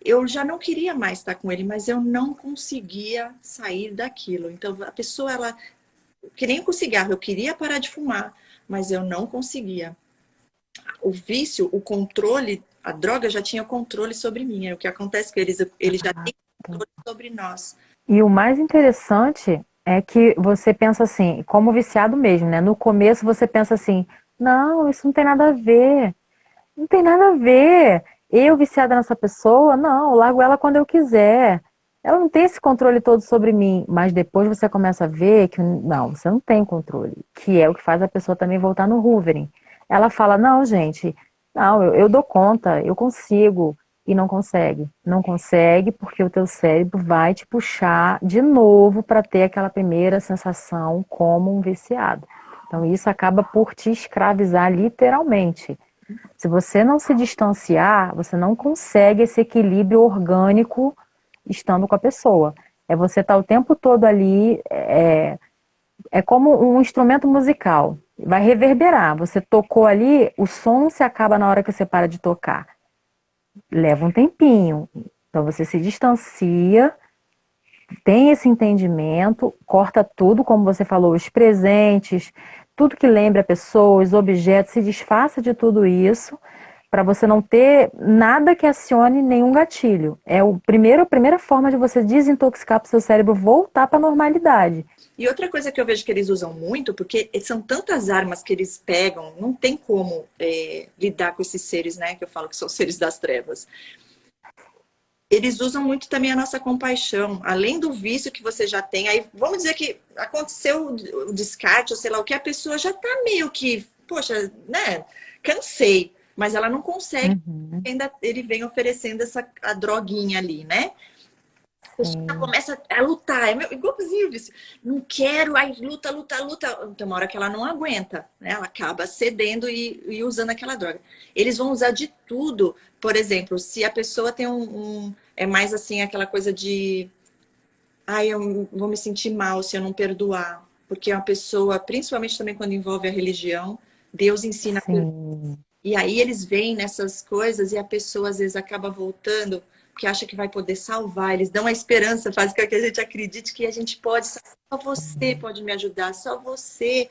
eu já não queria mais estar com ele, mas eu não conseguia sair daquilo. Então a pessoa, ela, que nem com cigarro, eu queria parar de fumar, mas eu não conseguia. O vício, o controle, a droga já tinha controle sobre mim. É o que acontece com eles, eles já têm controle sobre nós. E o mais interessante é que você pensa assim, como viciado mesmo, né? No começo você pensa assim, não, isso não tem nada a ver. Não tem nada a ver. Eu viciada nessa pessoa, não, eu largo ela quando eu quiser. Ela não tem esse controle todo sobre mim. Mas depois você começa a ver que não, você não tem controle. Que é o que faz a pessoa também voltar no hoovering. Ela fala, não, gente, não, eu dou conta, eu consigo. E não consegue. Não consegue porque o teu cérebro vai te puxar de novo para ter aquela primeira sensação como um viciado. Então isso acaba por te escravizar literalmente. Se você não se distanciar, você não consegue esse equilíbrio orgânico estando com a pessoa. É você estar o tempo todo ali, é como um instrumento musical. Vai reverberar. Você tocou ali, o som se acaba na hora que você para de tocar. Leva um tempinho. Então você se distancia, tem esse entendimento, corta tudo, como você falou, os presentes, tudo que lembra a pessoa, os objetos, se desfaça de tudo isso, para você não ter nada que acione nenhum gatilho. É a primeira forma de você desintoxicar para o seu cérebro voltar para a normalidade. E outra coisa que eu vejo que eles usam muito, porque são tantas armas que eles pegam, não tem como lidar com esses seres, né? Que eu falo que são seres das trevas. Eles usam muito também a nossa compaixão, além do vício que você já tem. Aí vamos dizer que aconteceu o descarte, ou sei lá o que, a pessoa já tá meio que, poxa, né? Cansei, mas ela não consegue. Uhum. Ainda ele vem oferecendo a droguinha ali, né? A pessoa Sim. começa a lutar, igualzinho isso. Não quero, aí luta, luta, luta. Tem uma hora que ela não aguenta, né? Ela acaba cedendo e usando aquela droga. Eles vão usar de tudo. Por exemplo, se a pessoa tem é mais assim, aquela coisa de ai, eu vou me sentir mal se eu não perdoar. Porque é uma pessoa, principalmente também quando envolve a religião, Deus ensina a perdoar. Sim. E aí eles veem nessas coisas e a pessoa às vezes acaba voltando porque acha que vai poder salvar. Eles dão a esperança, fazem com que a gente acredite que a gente pode, só você pode me ajudar, só você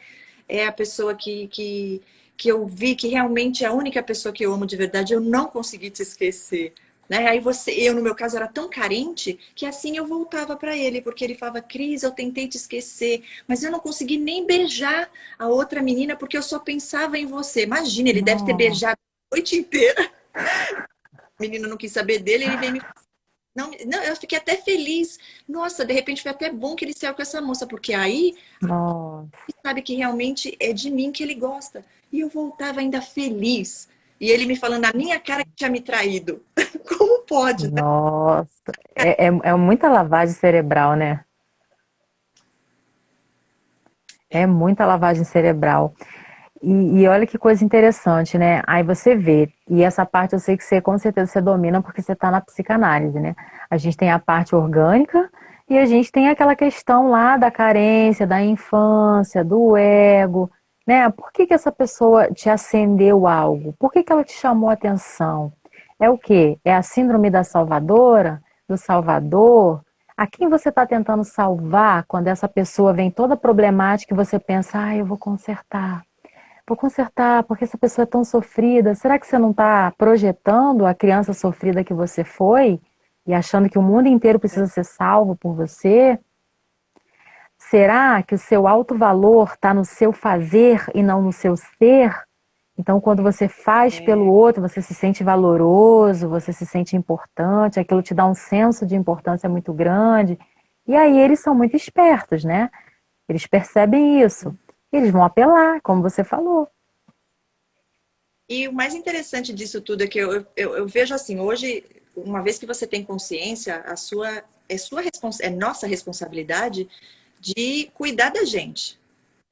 é a pessoa que eu vi que realmente é a única pessoa que eu amo de verdade, eu não consegui te esquecer. Né? Aí eu, no meu caso, era tão carente que assim eu voltava para ele, porque ele falava, Cris, eu tentei te esquecer, mas eu não consegui nem beijar a outra menina porque eu só pensava em você. Imagina, ele deve ter Nossa. beijado a noite inteira. A menina não quis saber dele, ele veio me. Não, não, eu fiquei até feliz. Nossa, de repente foi até bom que ele saiu com essa moça, porque aí Nossa. ele sabe que realmente é de mim que ele gosta. E eu voltava ainda feliz. E ele me falando na minha cara que tinha me traído. Como pode, né? Nossa. É muita lavagem cerebral, né? É muita lavagem cerebral. E olha que coisa interessante, né? Aí você vê, e essa parte eu sei que você com certeza você domina porque você está na psicanálise, né? A gente tem a parte orgânica e a gente tem aquela questão lá da carência, da infância, do ego, né? Por que que essa pessoa te acendeu algo? Por que que ela te chamou a atenção? É o quê? É a síndrome da salvadora, do salvador? A quem você está tentando salvar quando essa pessoa vem toda problemática e você pensa, ah, eu vou consertar. Vou consertar, porque essa pessoa é tão sofrida. Será que você não está projetando a criança sofrida que você foi e achando que o mundo inteiro precisa ser salvo por você? Será que o seu alto valor está no seu fazer e não no seu ser? Então, quando você faz pelo É, outro, você se sente valoroso, você se sente importante, aquilo te dá um senso de importância muito grande. E aí eles são muito espertos, né? Eles percebem isso. Eles vão apelar, como você falou. e o mais interessante disso tudo é que eu vejo assim, hoje, uma vez que você tem consciência, é nossa responsabilidade de cuidar da gente,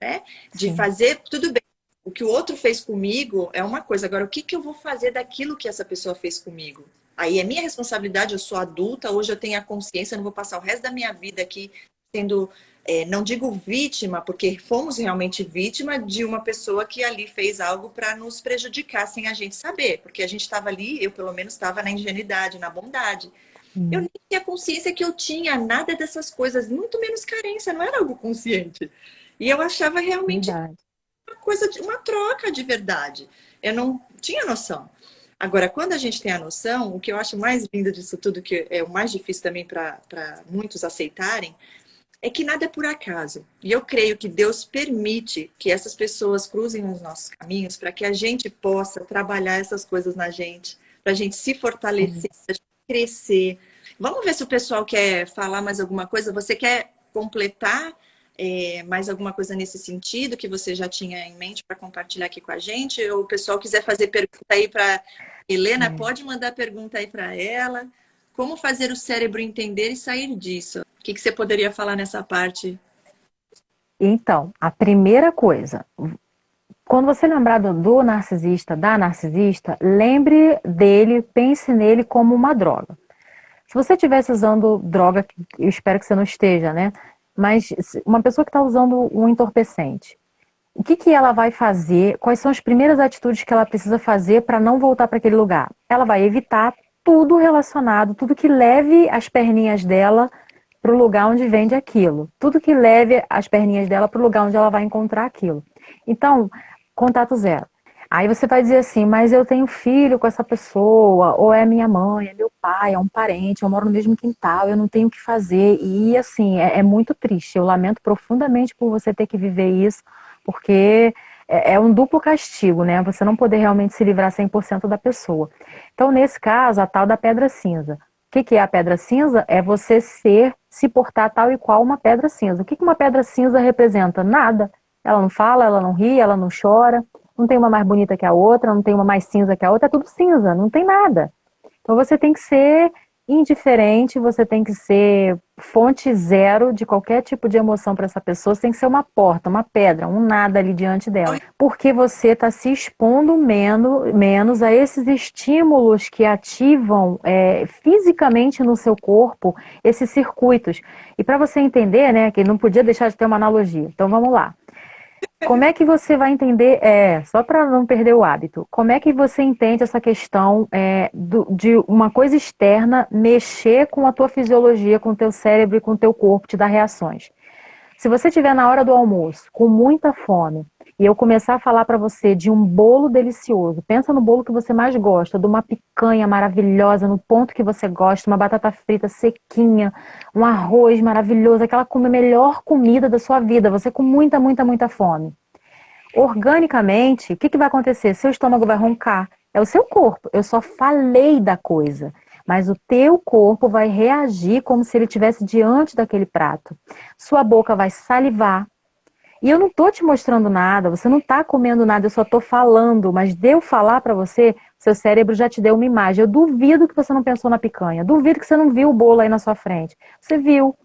né? De Sim, fazer tudo bem. O que o outro fez comigo é uma coisa, agora o que que eu vou fazer daquilo que essa pessoa fez comigo? Aí é minha responsabilidade, eu sou adulta, hoje eu tenho a consciência, eu não vou passar o resto da minha vida aqui sendo, não digo vítima, porque fomos realmente vítima de uma pessoa que ali fez algo para nos prejudicar sem a gente saber, porque a gente estava ali, eu pelo menos estava na ingenuidade, na bondade. Eu nem tinha consciência que eu tinha nada dessas coisas, muito menos carência, não era algo consciente. E eu achava realmente verdade. uma coisa de uma troca de verdade. Eu não tinha noção. Agora, quando a gente tem a noção, o que eu acho mais lindo disso tudo, que é o mais difícil também para muitos aceitarem, é que nada é por acaso. E eu creio que Deus permite que essas pessoas cruzem os nossos caminhos para que a gente possa trabalhar essas coisas na gente, para a gente se Sim. fortalecer, pra gente crescer. Vamos ver se o pessoal quer falar mais alguma coisa. Você quer completar mais alguma coisa nesse sentido que você já tinha em mente para compartilhar aqui com a gente? Ou o pessoal quiser fazer pergunta aí para Helena, É. pode mandar pergunta aí para ela. Como fazer o cérebro entender e sair disso? O que que você poderia falar nessa parte? Então, a primeira coisa, quando você lembrar do narcisista, da narcisista, lembre dele, pense nele como uma droga. Se você estivesse usando droga, eu espero que você não esteja, né? Mas uma pessoa que está usando um entorpecente, o que que ela vai fazer? Quais são as primeiras atitudes que ela precisa fazer para não voltar para aquele lugar? Ela vai evitar tudo relacionado, tudo que leve as perninhas dela para o lugar onde vende aquilo. Tudo que leve as perninhas dela para o lugar onde ela vai encontrar aquilo. Então, contato zero. Aí você vai dizer assim, mas eu tenho filho com essa pessoa, ou é minha mãe, é meu pai, é um parente, eu moro no mesmo quintal, eu não tenho o que fazer. E assim, é muito triste. Eu lamento profundamente por você ter que viver isso, porque é um duplo castigo, né? Você não poder realmente se livrar 100% da pessoa. Então, nesse caso, a tal da pedra cinza. O que é a pedra cinza? É você se portar tal e qual uma pedra cinza. O que uma pedra cinza representa? Nada. Ela não fala, ela não ri, ela não chora. Não tem uma mais bonita que a outra, não tem uma mais cinza que a outra, é tudo cinza, não tem nada. Então você tem que ser indiferente, você tem que ser fonte zero de qualquer tipo de emoção para essa pessoa, você tem que ser uma porta, uma pedra, um nada ali diante dela. Porque você está se expondo menos a esses estímulos que ativam fisicamente no seu corpo esses circuitos. E para você entender, né, que não podia deixar de ter uma analogia. Então vamos lá. Como é que você vai entender, só para não perder o hábito, como é que você entende essa questão de uma coisa externa mexer com a tua fisiologia, com o teu cérebro e com o teu corpo, te dar reações? Se você estiver na hora do almoço, com muita fome, e eu começar a falar para você de um bolo delicioso, pensa no bolo que você mais gosta, de uma picanha maravilhosa, no ponto que você gosta, uma batata frita sequinha, um arroz maravilhoso, aquela melhor comida da sua vida, você com muita, muita, muita fome. Organicamente, o que vai acontecer? Seu estômago vai roncar. É o seu corpo. Eu só falei da coisa. Mas o teu corpo vai reagir como se ele estivesse diante daquele prato. Sua boca vai salivar. E eu não estou te mostrando nada, você não está comendo nada, eu só estou falando. Mas de eu falar para você, seu cérebro já te deu uma imagem. Eu duvido que você não pensou na picanha. Duvido que você não viu o bolo aí na sua frente. Você viu.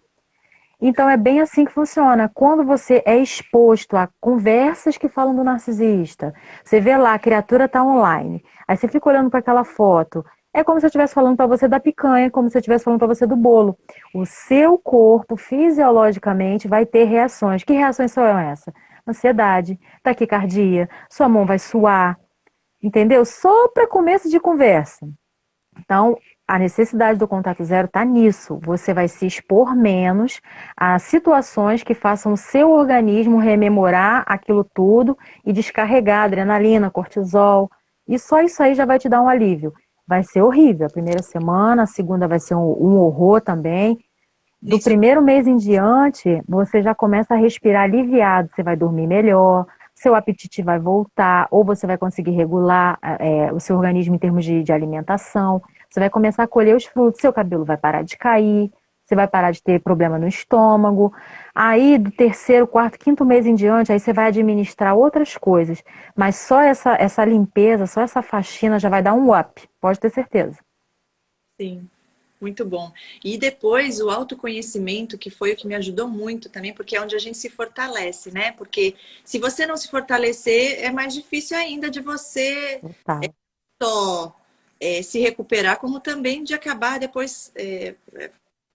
Então é bem assim que funciona. Quando você é exposto a conversas que falam do narcisista, você vê lá, a criatura está online, aí você fica olhando para aquela foto, é como se eu estivesse falando para você da picanha, como se eu estivesse falando para você do bolo. O seu corpo, fisiologicamente, vai ter reações. Que reações são essas? Ansiedade, taquicardia, sua mão vai suar, entendeu? Só para começo de conversa. Então, a necessidade do contato zero está nisso. Você vai se expor menos a situações que façam o seu organismo rememorar aquilo tudo e descarregar adrenalina, cortisol. E só isso aí já vai te dar um alívio. Vai ser horrível a primeira semana, a segunda vai ser um horror também. Do Isso. primeiro mês em diante, você já começa a respirar aliviado, você vai dormir melhor, seu apetite vai voltar, ou você vai conseguir regular o seu organismo em termos de alimentação, você vai começar a colher os frutos, seu cabelo vai parar de cair, você vai parar de ter problema no estômago. Aí, do terceiro, quarto, quinto mês em diante, aí você vai administrar outras coisas. Mas só essa limpeza, só essa faxina já vai dar um up, pode ter certeza. Sim. Muito bom. E depois o autoconhecimento, que foi o que me ajudou muito também, porque é onde a gente se fortalece, né? Porque se você não se fortalecer, é mais difícil ainda de você Total. só se recuperar, como também de acabar depois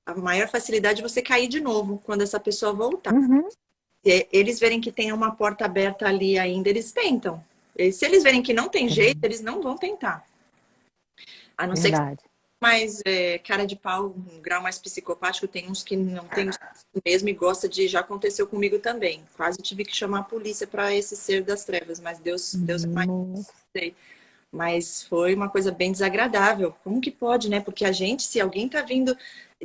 a maior facilidade de você cair de novo quando essa pessoa voltar. Uhum, Se eles verem que tem uma porta aberta ali ainda, eles tentam. E se eles verem que não tem jeito, sim, eles não vão tentar. A não ser que verdade. mais cara de pau, um grau mais psicopático, tem uns que não tem isso mesmo e gosta de. Já aconteceu comigo também. Quase tive que chamar a polícia para esse ser das trevas, mas Deus é mais. Nossa. Sei. Mas foi uma coisa bem desagradável. Como que pode, né? Porque a gente, se alguém tá vindo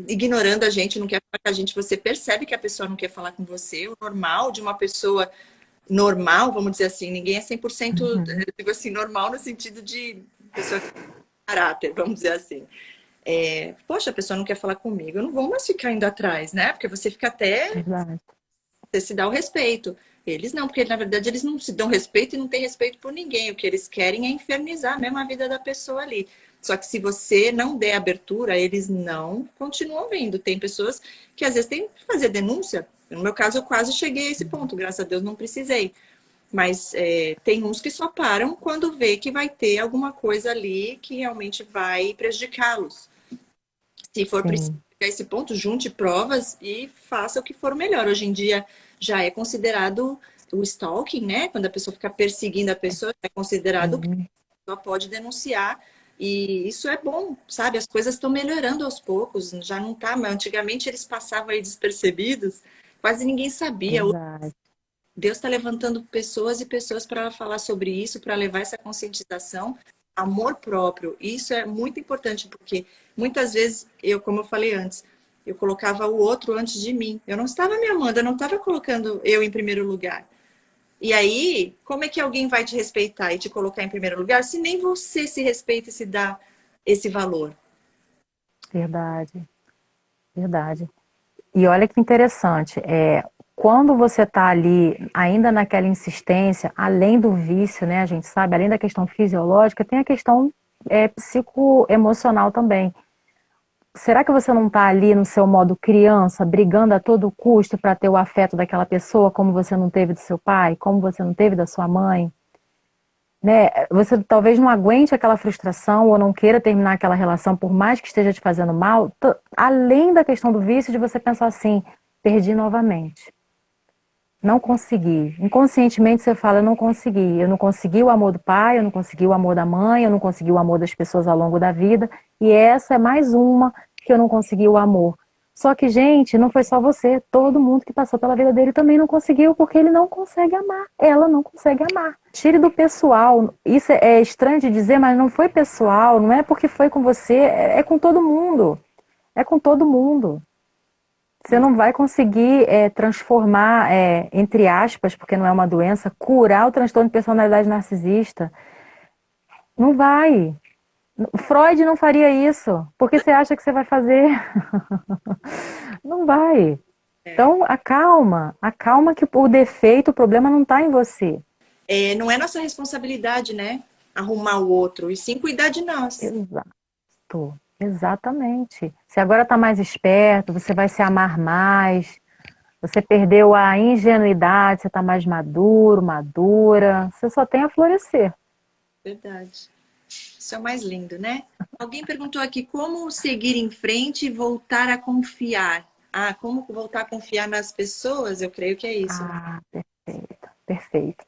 ignorando a gente, não quer falar com a gente, você percebe que a pessoa não quer falar com você. O normal de uma pessoa normal, vamos dizer assim, ninguém é 100%, Uhum. eu digo assim, normal no sentido de pessoa que tem caráter, vamos dizer assim. Poxa, a pessoa não quer falar comigo, eu não vou mais ficar indo atrás, né? Porque você fica até, Verdade. você se dá o respeito. Eles não, porque na verdade eles não se dão respeito e não têm respeito por ninguém. O que eles querem é infernizar mesmo a vida da pessoa ali. Só que se você não der abertura, eles não continuam vendo. Tem pessoas que às vezes têm que fazer denúncia. No meu caso, eu quase cheguei a esse ponto, graças a Deus não precisei. Mas tem uns que só param quando vê que vai ter alguma coisa ali que realmente vai prejudicá-los. Se for preciso Sim. chegar a esse ponto, junte provas e faça o que for melhor. Hoje em dia já é considerado o stalking, né? Quando a pessoa fica perseguindo a pessoa, é considerado que Sim. a pessoa pode denunciar. E isso é bom, sabe? As coisas estão melhorando aos poucos, já não tá, mas antigamente eles passavam aí despercebidos, quase ninguém sabia. Verdade. Deus está levantando pessoas e pessoas para falar sobre isso, para levar essa conscientização, amor próprio. Isso é muito importante, porque muitas vezes, como eu falei antes, eu colocava o outro antes de mim. Eu não estava me amando, eu não estava colocando eu em primeiro lugar. E aí, como é que alguém vai te respeitar e te colocar em primeiro lugar se nem você se respeita e se dá esse valor? Verdade, verdade. E olha que interessante, quando você está ali, ainda naquela insistência, além do vício, né, a gente sabe, além da questão fisiológica, tem a questão psicoemocional também. Será que você não está ali no seu modo criança, brigando a todo custo para ter o afeto daquela pessoa, como você não teve do seu pai, como você não teve da sua mãe? Né? Você talvez não aguente aquela frustração ou não queira terminar aquela relação, por mais que esteja te fazendo mal, além da questão do vício, de você pensar assim, perdi novamente. Não consegui. Inconscientemente você fala, eu não consegui. Eu não consegui o amor do pai, eu não consegui o amor da mãe, eu não consegui o amor das pessoas ao longo da vida. E essa é mais uma que eu não consegui o amor. Só que, gente, não foi só você. Todo mundo que passou pela vida dele também não conseguiu, porque ele não consegue amar. Ela não consegue amar. Tire do pessoal. Isso é estranho de dizer, mas não foi pessoal. Não é porque foi com você. É com todo mundo. É com todo mundo. Você não vai conseguir transformar, entre aspas, porque não é uma doença, curar o transtorno de personalidade narcisista. Não vai. Freud não faria isso. Por que você acha que você vai fazer? Não vai. Então, acalma que o defeito, o problema não está em você. Não é nossa responsabilidade, né? Arrumar o outro, e sim cuidar de nós. Exato, exatamente. Você agora está mais esperto, você vai se amar mais, você perdeu a ingenuidade, você está mais maduro, madura, você só tem a florescer. Verdade. Isso é o mais lindo, né? Alguém perguntou aqui como seguir em frente e voltar a confiar. Ah, como voltar a confiar nas pessoas? Eu creio que é isso, né? Ah, perfeito, perfeito.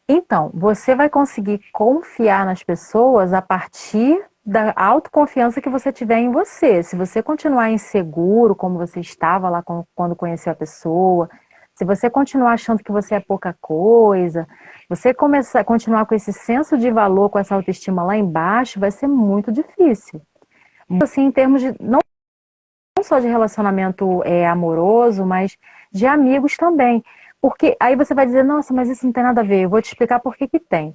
Então, você vai conseguir confiar nas pessoas a partir da autoconfiança que você tiver em você. Se você continuar inseguro, como você estava lá quando conheceu a pessoa, se você continuar achando que você é pouca coisa, você começar a continuar com esse senso de valor, com essa autoestima lá embaixo, vai ser muito difícil. Assim, em termos de não só de relacionamento amoroso, mas de amigos também. Porque aí você vai dizer, nossa, mas isso não tem nada a ver. Eu vou te explicar por que que tem.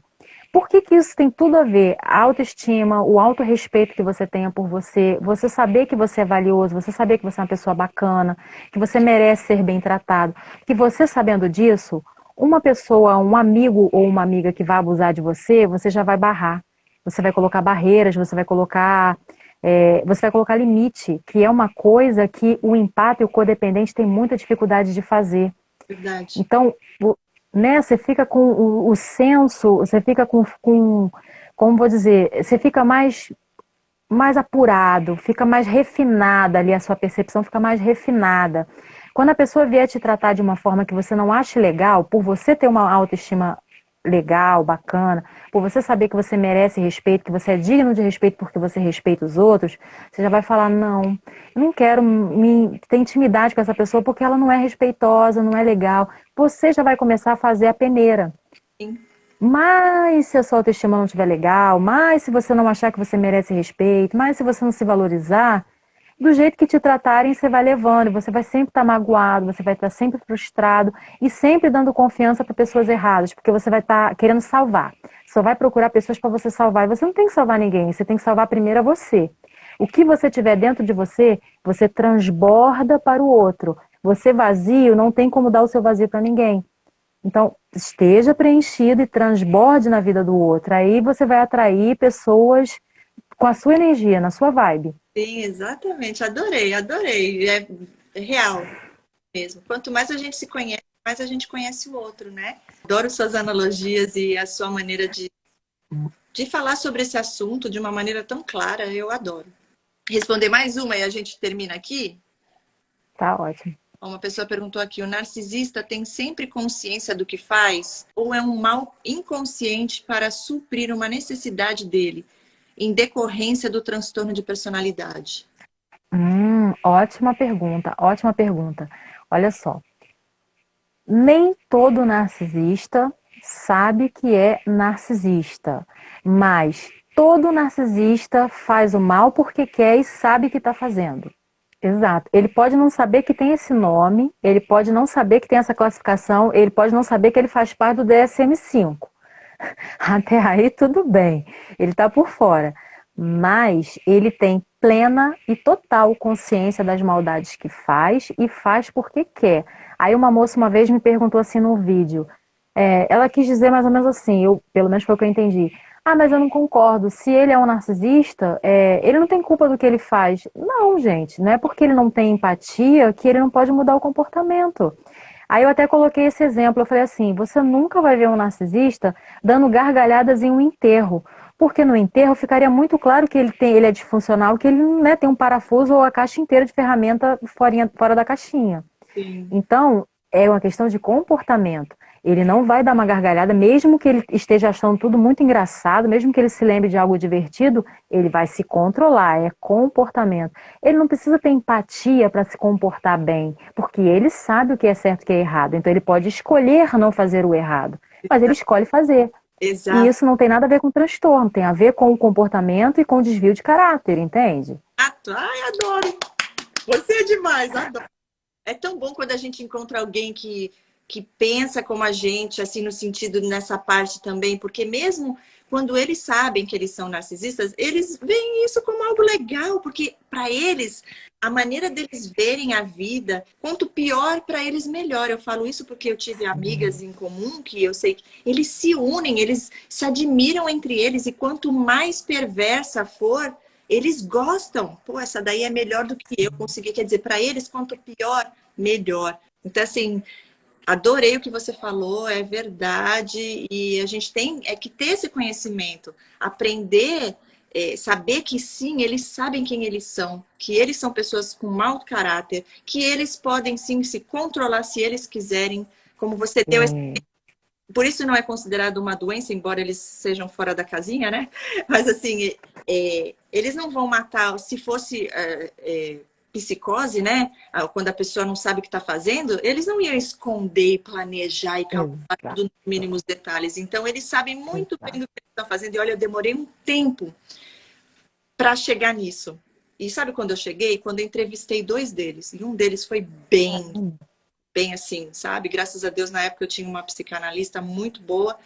Por que que isso tem tudo a ver? A autoestima, o autorrespeito que você tenha por você, você saber que você é valioso, você saber que você é uma pessoa bacana, que você merece ser bem tratado. Que você sabendo disso, uma pessoa, um amigo ou uma amiga que vai abusar de você, você já vai barrar. Você vai colocar barreiras, você vai colocar limite, que é uma coisa que o empata e o codependente tem muita dificuldade de fazer. Verdade. Então, né, você fica com o senso, você fica como vou dizer, você fica mais apurado, fica mais refinada ali, a sua percepção fica mais refinada. Quando a pessoa vier te tratar de uma forma que você não ache legal, por você ter uma autoestima legal, bacana, por você saber que você merece respeito, que você é digno de respeito porque você respeita os outros, você já vai falar, não, eu não quero ter intimidade com essa pessoa porque ela não é respeitosa, não é legal. Você já vai começar a fazer a peneira. Sim. Mas se a sua autoestima não estiver legal, mas se você não achar que você merece respeito, mas se você não se valorizar, do jeito que te tratarem, você vai levando, você vai sempre estar magoado, você vai estar sempre frustrado e sempre dando confiança para pessoas erradas, porque você vai estar querendo salvar. Só vai procurar pessoas para você salvar. E você não tem que salvar ninguém, você tem que salvar primeiro a você. O que você tiver dentro de você, você transborda para o outro. Você vazio, não tem como dar o seu vazio para ninguém. Então, esteja preenchido e transborde na vida do outro. Aí você vai atrair pessoas com a sua energia, na sua vibe. Sim, exatamente. Adorei, adorei. É real mesmo. Quanto mais a gente se conhece, mais a gente conhece o outro, né? Adoro suas analogias e a sua maneira de falar sobre esse assunto de uma maneira tão clara. Eu adoro. Responder mais uma e a gente termina aqui? Tá ótimo. Uma pessoa perguntou aqui: o narcisista tem sempre consciência do que faz ou é um mal inconsciente para suprir uma necessidade dele, em decorrência do transtorno de personalidade? Ótima pergunta, ótima pergunta. Olha só, Nem todo narcisista sabe que é narcisista, mas todo narcisista faz o mal porque quer e sabe que está fazendo. Exato. Ele pode não saber que tem esse nome, ele pode não saber que tem essa classificação, ele pode não saber que ele faz parte do DSM-5. Até aí tudo bem, ele está por fora. Mas ele tem plena e total consciência das maldades que faz e faz porque quer. Aí uma moça uma vez me perguntou assim no vídeo, ela quis dizer mais ou menos assim, pelo menos foi o que eu entendi. Ah, mas eu não concordo. Se ele é um narcisista, ele não tem culpa do que ele faz. Não, gente, não é porque ele não tem empatia que ele não pode mudar o comportamento. Aí eu até coloquei esse exemplo, eu falei assim, você nunca vai ver um narcisista dando gargalhadas em um enterro, porque no enterro ficaria muito claro que ele é disfuncional, que ele, né, tem um parafuso ou a caixa inteira de ferramenta fora da caixinha. Sim. Então, é uma questão de comportamento. Ele não vai dar uma gargalhada, mesmo que ele esteja achando tudo muito engraçado, mesmo que ele se lembre de algo divertido, ele vai se controlar, é comportamento. Ele não precisa ter empatia para se comportar bem, porque ele sabe o que é certo e o que é errado. Então ele pode escolher não fazer o errado, mas ele escolhe fazer. E Exato. isso não tem nada a ver com transtorno, tem a ver com o comportamento e com o desvio de caráter, entende? Ai, adoro. Você é demais, adoro. É tão bom quando a gente encontra alguém que pensa como a gente, assim, no sentido nessa parte também, porque mesmo quando eles sabem que eles são narcisistas, eles veem isso como algo legal, porque para eles, a maneira deles verem a vida, quanto pior para eles, melhor. Eu falo isso porque eu tive amigas em comum que eu sei que eles se unem, eles se admiram entre eles, e quanto mais perversa for, eles gostam. Pô, essa daí é melhor do que eu consegui. Quer dizer, para eles, quanto pior, melhor. Então, assim, adorei o que você falou, é verdade. E a gente tem que ter esse conhecimento, aprender, saber que sim, eles sabem quem eles são, que eles são pessoas com mau caráter, que eles podem sim se controlar se eles quiserem, como você deu esse. Por isso não é considerado uma doença, embora eles sejam fora da casinha, né? Mas assim, eles não vão matar, se fosse psicose, né? Quando a pessoa não sabe o que está fazendo, eles não iam esconder, planejar e calcular tudo nos mínimos detalhes. Então, eles sabem muito bem do que eles estão fazendo. E olha, eu demorei um tempo para chegar nisso. E sabe quando eu cheguei? Quando eu entrevistei 2 deles. E um deles foi bem assim, sabe? Graças a Deus, na época eu tinha uma psicanalista muito boa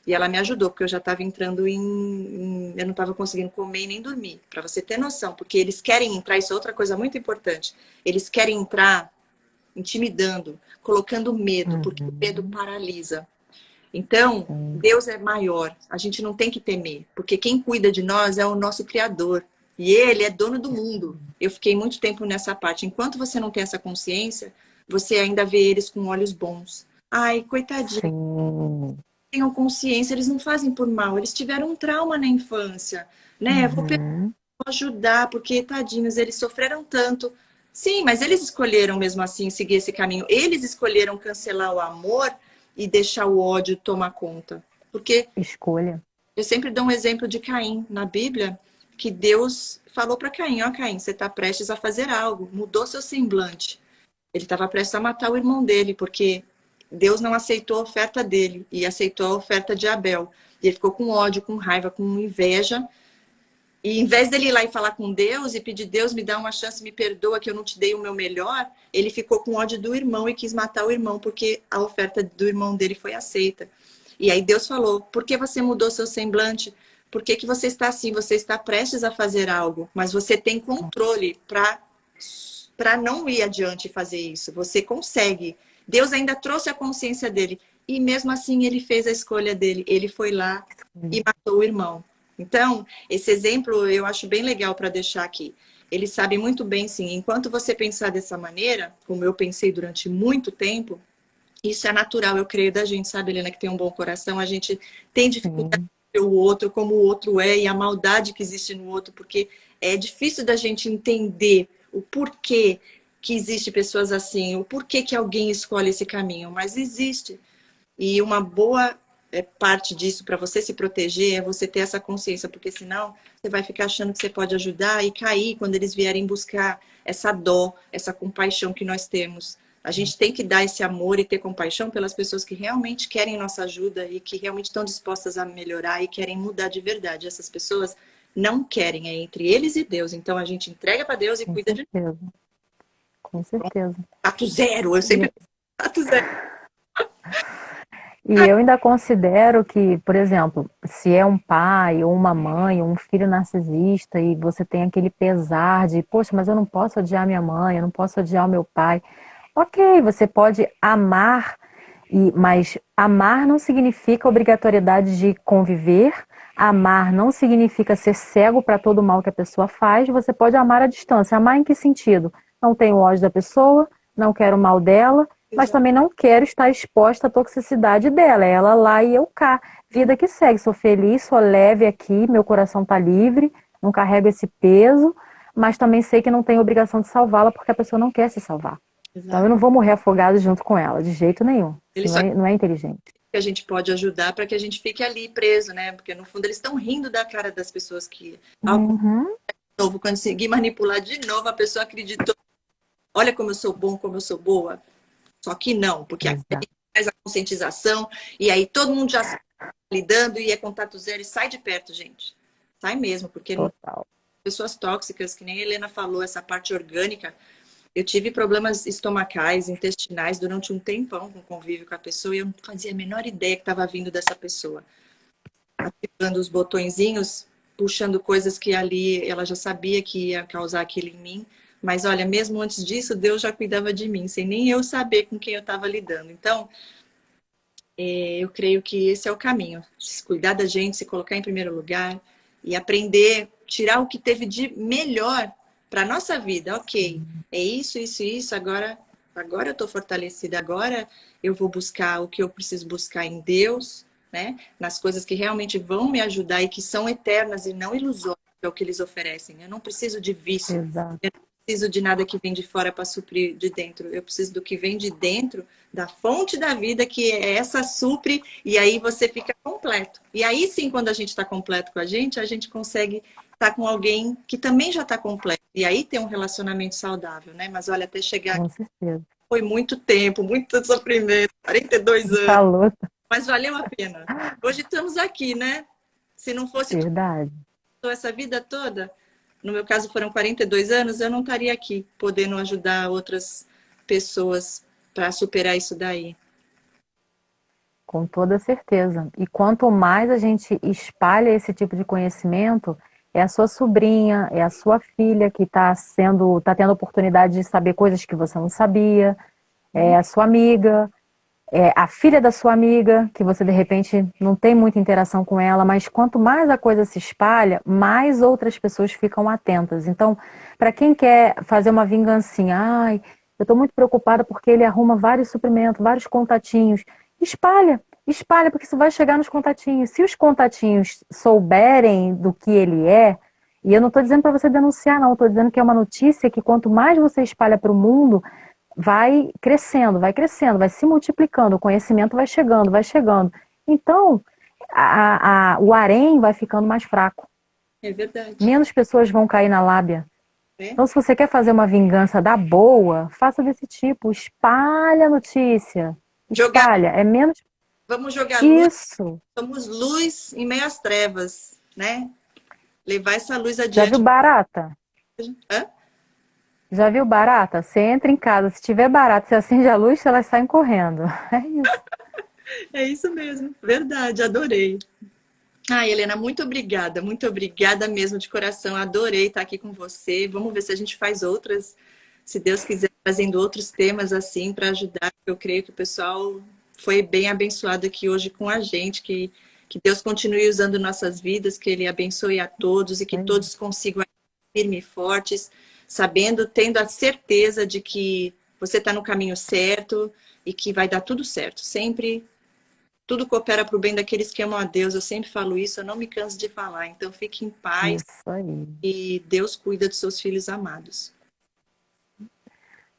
e ela me ajudou, porque eu já estava entrando eu não estava conseguindo comer e nem dormir, para você ter noção, porque eles querem entrar, isso é outra coisa muito importante, eles querem entrar intimidando, colocando medo, porque o medo paralisa. Então, Deus é maior, a gente não tem que temer, porque quem cuida de nós é o nosso Criador. E Ele é dono do mundo. Eu fiquei muito tempo nessa parte. Enquanto você não tem essa consciência, você ainda vê eles com olhos bons. Ai, coitadinho, Sim. tenham consciência, eles não fazem por mal, eles tiveram um trauma na infância, né? Eu vou ajudar, porque, tadinhos, eles sofreram tanto. Sim, mas eles escolheram mesmo assim seguir esse caminho. Eles escolheram cancelar o amor e deixar o ódio tomar conta. Porque Escolha. eu sempre dou um exemplo de Caim na Bíblia, que Deus falou para Caim, ó Caim, você está prestes a fazer algo, mudou seu semblante. Ele estava prestes a matar o irmão dele, porque Deus não aceitou a oferta dele e aceitou a oferta de Abel. E ele ficou com ódio, com raiva, com inveja. E em vez dele ir lá e falar com Deus e pedir, Deus, me dá uma chance, me perdoa que eu não te dei o meu melhor, ele ficou com ódio do irmão e quis matar o irmão, porque a oferta do irmão dele foi aceita. E aí Deus falou, por que você mudou seu semblante? Por que que você está assim? Você está prestes a fazer algo, mas você tem controle para não ir adiante e fazer isso. Você consegue. Deus ainda trouxe a consciência dele. E mesmo assim ele fez a escolha dele. Ele foi lá e matou o irmão. Então, esse exemplo eu acho bem legal para deixar aqui. Eles sabem muito bem, sim. Enquanto você pensar dessa maneira, como eu pensei durante muito tempo, isso é natural, eu creio, da gente, sabe, Helena, que tem um bom coração. A gente tem dificuldade de ver o outro, como o outro é, e a maldade que existe no outro, porque é difícil da gente entender o porquê que existe pessoas assim, o porquê que alguém escolhe esse caminho, mas existe. E uma boa parte disso para você se proteger é você ter essa consciência, porque senão você vai ficar achando que você pode ajudar e cair quando eles vierem buscar essa dó, essa compaixão que nós temos. A gente tem que dar esse amor e ter compaixão pelas pessoas que realmente querem nossa ajuda e que realmente estão dispostas a melhorar e querem mudar de verdade. Essas pessoas não querem, é entre eles e Deus. Então a gente entrega para Deus e Com cuida de certeza. Com certeza. tato zero. Eu sempre tato zero. E eu ainda considero que, por exemplo, se é um pai ou uma mãe ou um filho narcisista e você tem aquele pesar de, poxa, mas eu não posso odiar minha mãe, eu não posso odiar o meu pai. Ok, você pode amar, mas amar não significa obrigatoriedade de conviver, amar não significa ser cego para todo o mal que a pessoa faz, você pode amar à distância. Amar em que sentido? Não tenho ódio da pessoa, não quero o mal dela, mas também não quero estar exposta à toxicidade dela. É ela lá e eu cá. Vida que segue. Sou feliz, sou leve aqui, meu coração está livre, não carrego esse peso, mas também sei que não tenho obrigação de salvá-la porque a pessoa não quer se salvar. Então eu não vou morrer afogado junto com ela, de jeito nenhum. Ele Isso só não é inteligente. que a gente pode ajudar para que a gente fique ali preso, né? Porque no fundo eles estão rindo da cara das pessoas que algo novo, quando conseguir manipular de novo, a pessoa acreditou. Olha como eu sou bom, como eu sou boa. Só que não, porque aqui a gente faz a conscientização e aí todo mundo já está lidando e é contato zero e sai de perto, gente. Sai mesmo, porque Total. pessoas tóxicas, que nem a Helena falou, essa parte orgânica. Eu tive problemas estomacais, intestinais durante um tempão com convívio com a pessoa e eu não fazia a menor ideia que estava vindo dessa pessoa. Ativando os botõezinhos, puxando coisas que ali ela já sabia que ia causar aquilo em mim. Mas olha, mesmo antes disso, Deus já cuidava de mim, sem nem eu saber com quem eu estava lidando. Então, eu creio que esse é o caminho. Se cuidar da gente, se colocar em primeiro lugar e aprender, tirar o que teve de melhor para a nossa vida. Ok, é isso, isso, isso. Agora eu estou fortalecida. Agora eu vou buscar o que eu preciso buscar em Deus, né? Nas coisas que realmente vão me ajudar e que são eternas e não ilusórias, que é o que eles oferecem. Eu não preciso de vício. Exato. Eu não preciso de nada que vem de fora para suprir de dentro. Eu preciso do que vem de dentro, da fonte da vida, que é essa supre, e aí você fica completo. E aí sim, quando a gente está completo com a gente consegue estar com alguém que também já está completo. E aí tem um relacionamento saudável, né? Mas olha, até chegar Com aqui certeza. foi muito tempo, muito sofrimento, 42 anos. Falou. Mas valeu a pena. Hoje estamos aqui, né? Se não fosse Verdade. essa vida toda, no meu caso foram 42 anos, eu não estaria aqui podendo ajudar outras pessoas para superar isso daí. Com toda certeza. E quanto mais a gente espalha esse tipo de conhecimento, é a sua sobrinha, é a sua filha que tá tendo oportunidade de saber coisas que você não sabia, é a sua amiga, é a filha da sua amiga, que você de repente não tem muita interação com ela, mas quanto mais a coisa se espalha, mais outras pessoas ficam atentas. Então, para quem quer fazer uma vingancinha, ai, eu estou muito preocupada porque ele arruma vários suprimentos, vários contatinhos. Espalha, espalha, porque isso vai chegar nos contatinhos. Se os contatinhos souberem do que ele é, e eu não estou dizendo para você denunciar, não, estou dizendo que é uma notícia que quanto mais você espalha para o mundo, vai crescendo, vai se multiplicando, o conhecimento vai chegando, vai chegando. Então, o harém vai ficando mais fraco. É verdade. Menos pessoas vão cair na lábia. É? Então, se você quer fazer uma vingança da boa, faça desse tipo. Espalha a notícia. Espalha. É menos. Vamos jogar luz. Isso. Somos luz em meio às trevas, né? Levar essa luz Já adiante. viu barata? Hã? Já viu barata? Você entra em casa, se tiver barata, você acende a luz, elas saem correndo. É isso. É isso mesmo. Verdade, adorei. Ai, Helena, muito obrigada mesmo de coração. Adorei estar aqui com você. Vamos ver se a gente faz outras, se Deus quiser, trazendo outros temas assim para ajudar. Eu creio que o pessoal foi bem abençoado aqui hoje com a gente, que Deus continue usando nossas vidas, que Ele abençoe a todos e que todos consigam ser firmes e fortes, sabendo, tendo a certeza de que você está no caminho certo e que vai dar tudo certo. Sempre tudo coopera para o bem daqueles que amam a Deus. Eu sempre falo isso, eu não me canso de falar. Então fique em paz. Isso aí. E Deus cuida dos seus filhos amados.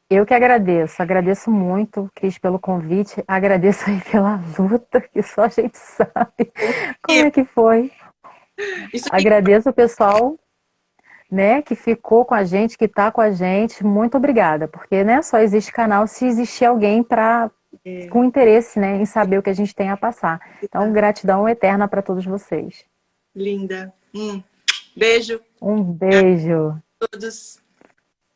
Eu que agradeço muito, Cris, pelo convite, agradeço aí pela luta, que só a gente sabe como é que foi. Isso Agradeço o pessoal né, que ficou com a gente, que está com a gente, muito obrigada, porque, né, só existe canal se existir alguém com interesse, né, em saber o que a gente tem a passar. Então, gratidão eterna para todos vocês. Linda. Beijo Um beijo. a todos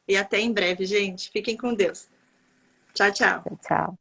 e até em breve, gente. Fiquem com Deus. Tchau, tchau. Tchau.